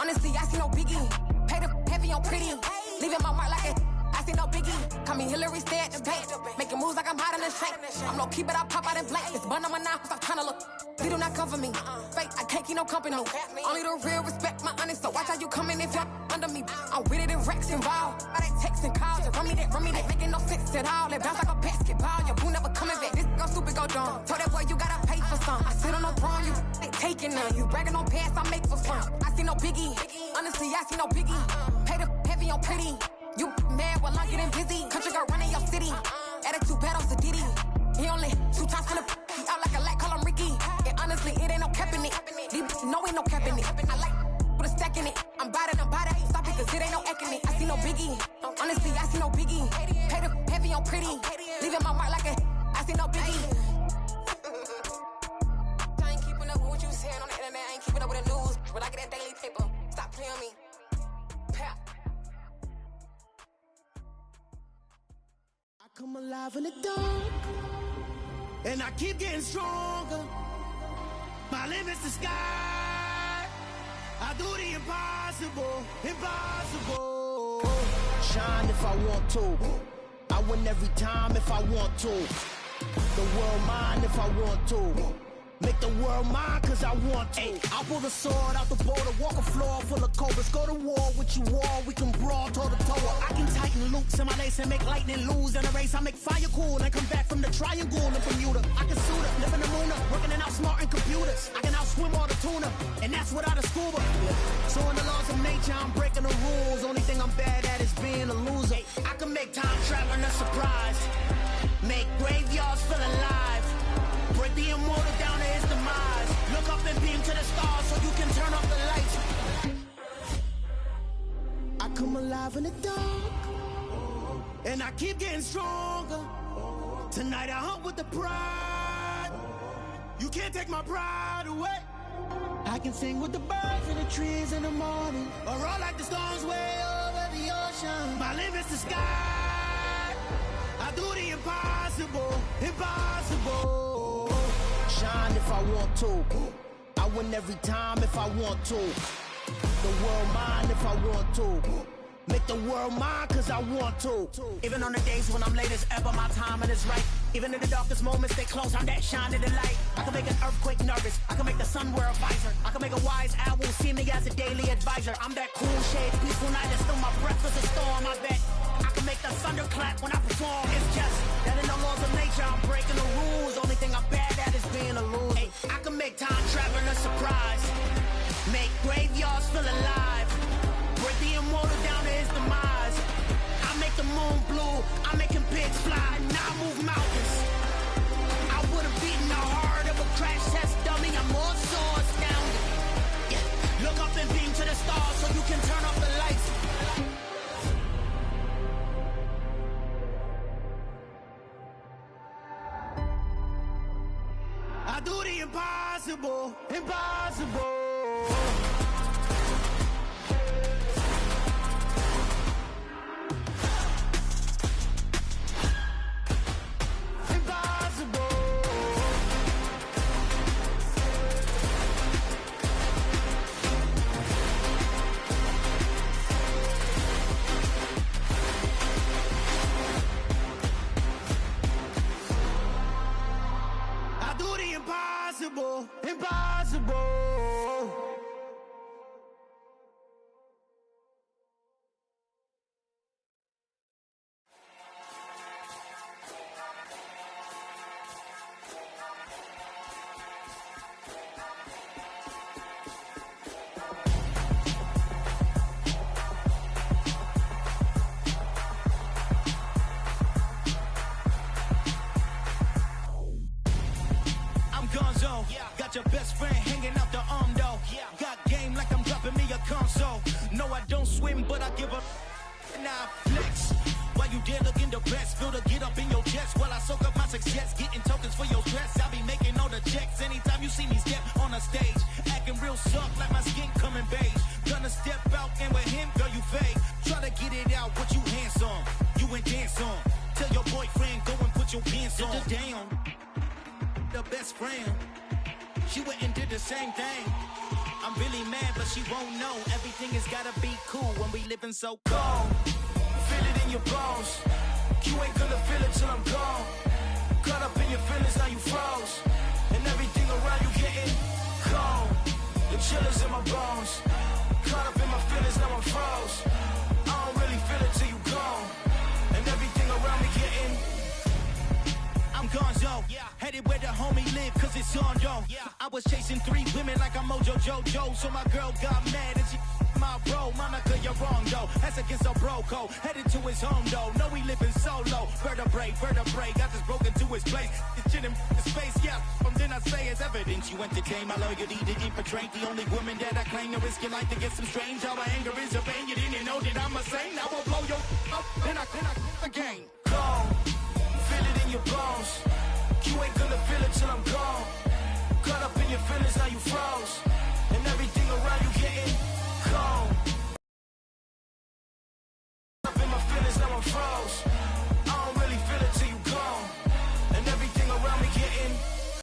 Honestly, I see no biggie. Pay the heavy on pretty. Leaving my mark like it. I see no biggie. Call me Hillary, stay at the bank. Making moves like I'm hot in the shank. I'm low key, but I pop out in blank. It's bun on my knife, I'm trying to look. They do not cover me. Fake, I can't keep no company. Only the real respect my honest. So watch how you coming if y'all under me. I'm with it in Rex involved. All that text and calls. Run me that. Making no sense at all. They bounce like a basketball. Your boo never coming back. This go stupid, go dumb. Told that boy you gotta pay for some. I sit on no throne, you taking none. You bragging on past, I make for fun. I see no biggie. Honestly, I see no biggie. Pay the heavy on pretty. You mad while I'm getting busy. Country girl running your city. Attitude bad on Diddy. He only 2 times from the he out like a light, call him Ricky. And honestly, it ain't no cap in it. These know ain't no cap in it. I like with a stack in it. I'm bad it. Stop it, cause it ain't no eck in it. I see no biggie. Honestly, I see no biggie. Pay the heavy on pretty. Leaving my mark like a I see no biggie. I ain't keeping up with what you saying on the internet. I ain't keeping up with the news. But I get that daily paper. Stop playing me. Come alive in the dark, and I keep getting stronger. My limit's the sky. I do the impossible. Shine if I want to. I win every time if I want to. The world mine if I want to. Make the world mine cause I want to. I'll pull the sword out the border, walk a floor full of cobras. Go to war with you all, we can brawl toe to toe. I can tighten loops in my lace and make lightning lose in a race. I make fire cool and come back from the triangle in Bermuda. I can suit up, live in the moon up, working and outsmarting computers. I can outswim all the tuna, and that's without a scuba. So in the laws of nature, I'm breaking the rules. Only thing I'm bad at is being a loser. I can make time traveling a surprise. alive in the dark, and I keep getting stronger. Tonight I hunt with the pride. You can't take my pride away. I can sing with the birds and the trees in the morning, or roll like the storms way over the ocean. My limit's the sky. I do the impossible, impossible. Shine if I want to. I win every time if I want to. The world mine if I want to. Make the world mine cause I want to. Even on the days when I'm late as ever, my timing is right. Even in the darkest moments, they close, I'm that shine in the light. I can make an earthquake nervous, I can make the sun wear a visor. I can make a wise owl see me as a daily advisor. I'm that cool shade, peaceful night, and still my breath is a storm, I bet. I can make the thunder clap when I perform. It's just that in the laws of nature, I'm breaking the rules. Only thing I'm bad at is being a loser. Hey, I can make time travel a surprise. Make graveyards feel alive. Break the immortal down to his demise. I make the moon blue, I'm making pigs fly. Now I move mountains. I would've beaten the heart of a crash test dummy. I'm more so astounded. Yeah. Look up and beam to the stars so you can turn off the lights. I do the impossible, impossible. Impossible, impossible. Got your best friend hanging out the arm though. Got game like I'm dropping me a console. No, I don't swim, but I give up. Now I flex. While you there looking the best, feel the get up in your chest while I soak up my success. Getting tokens for your stress. I be making all the checks anytime you see me step on a stage. Acting real soft like my skin coming beige. Gonna step out and with him, girl, you fake. Try to get it out, what you hands on. You ain't dance on. Tell your boyfriend, go and put your pants on. Down. The best friend. She went and did the same thing. I'm really mad, but she won't know. Everything has gotta be cool when we living so cold. Feel it in your bones. You ain't gonna feel it till I'm gone. Caught up in your feelings, now you froze. And everything around you getting cold. The chillers in my bones. Caught up in my feelings, now I'm froze. I don't really feel it till you gone. And everything around me getting I'm gonzo, headed where the homie live, cause it's on though. I was chasing 3 women like I'm Mojo Jojo, so my girl got mad and she my bro. Monica, you're wrong though, that's against a bro code. Headed to his home though, no he living solo. Vertebrae, got this broken to his place. It's chillin' in space, from then I say it's evidence. You entertain my loyalty to infiltrate the only woman that I claim to risk your life to get some strange. How my anger is a pain, you didn't know that I'm a saint. I won't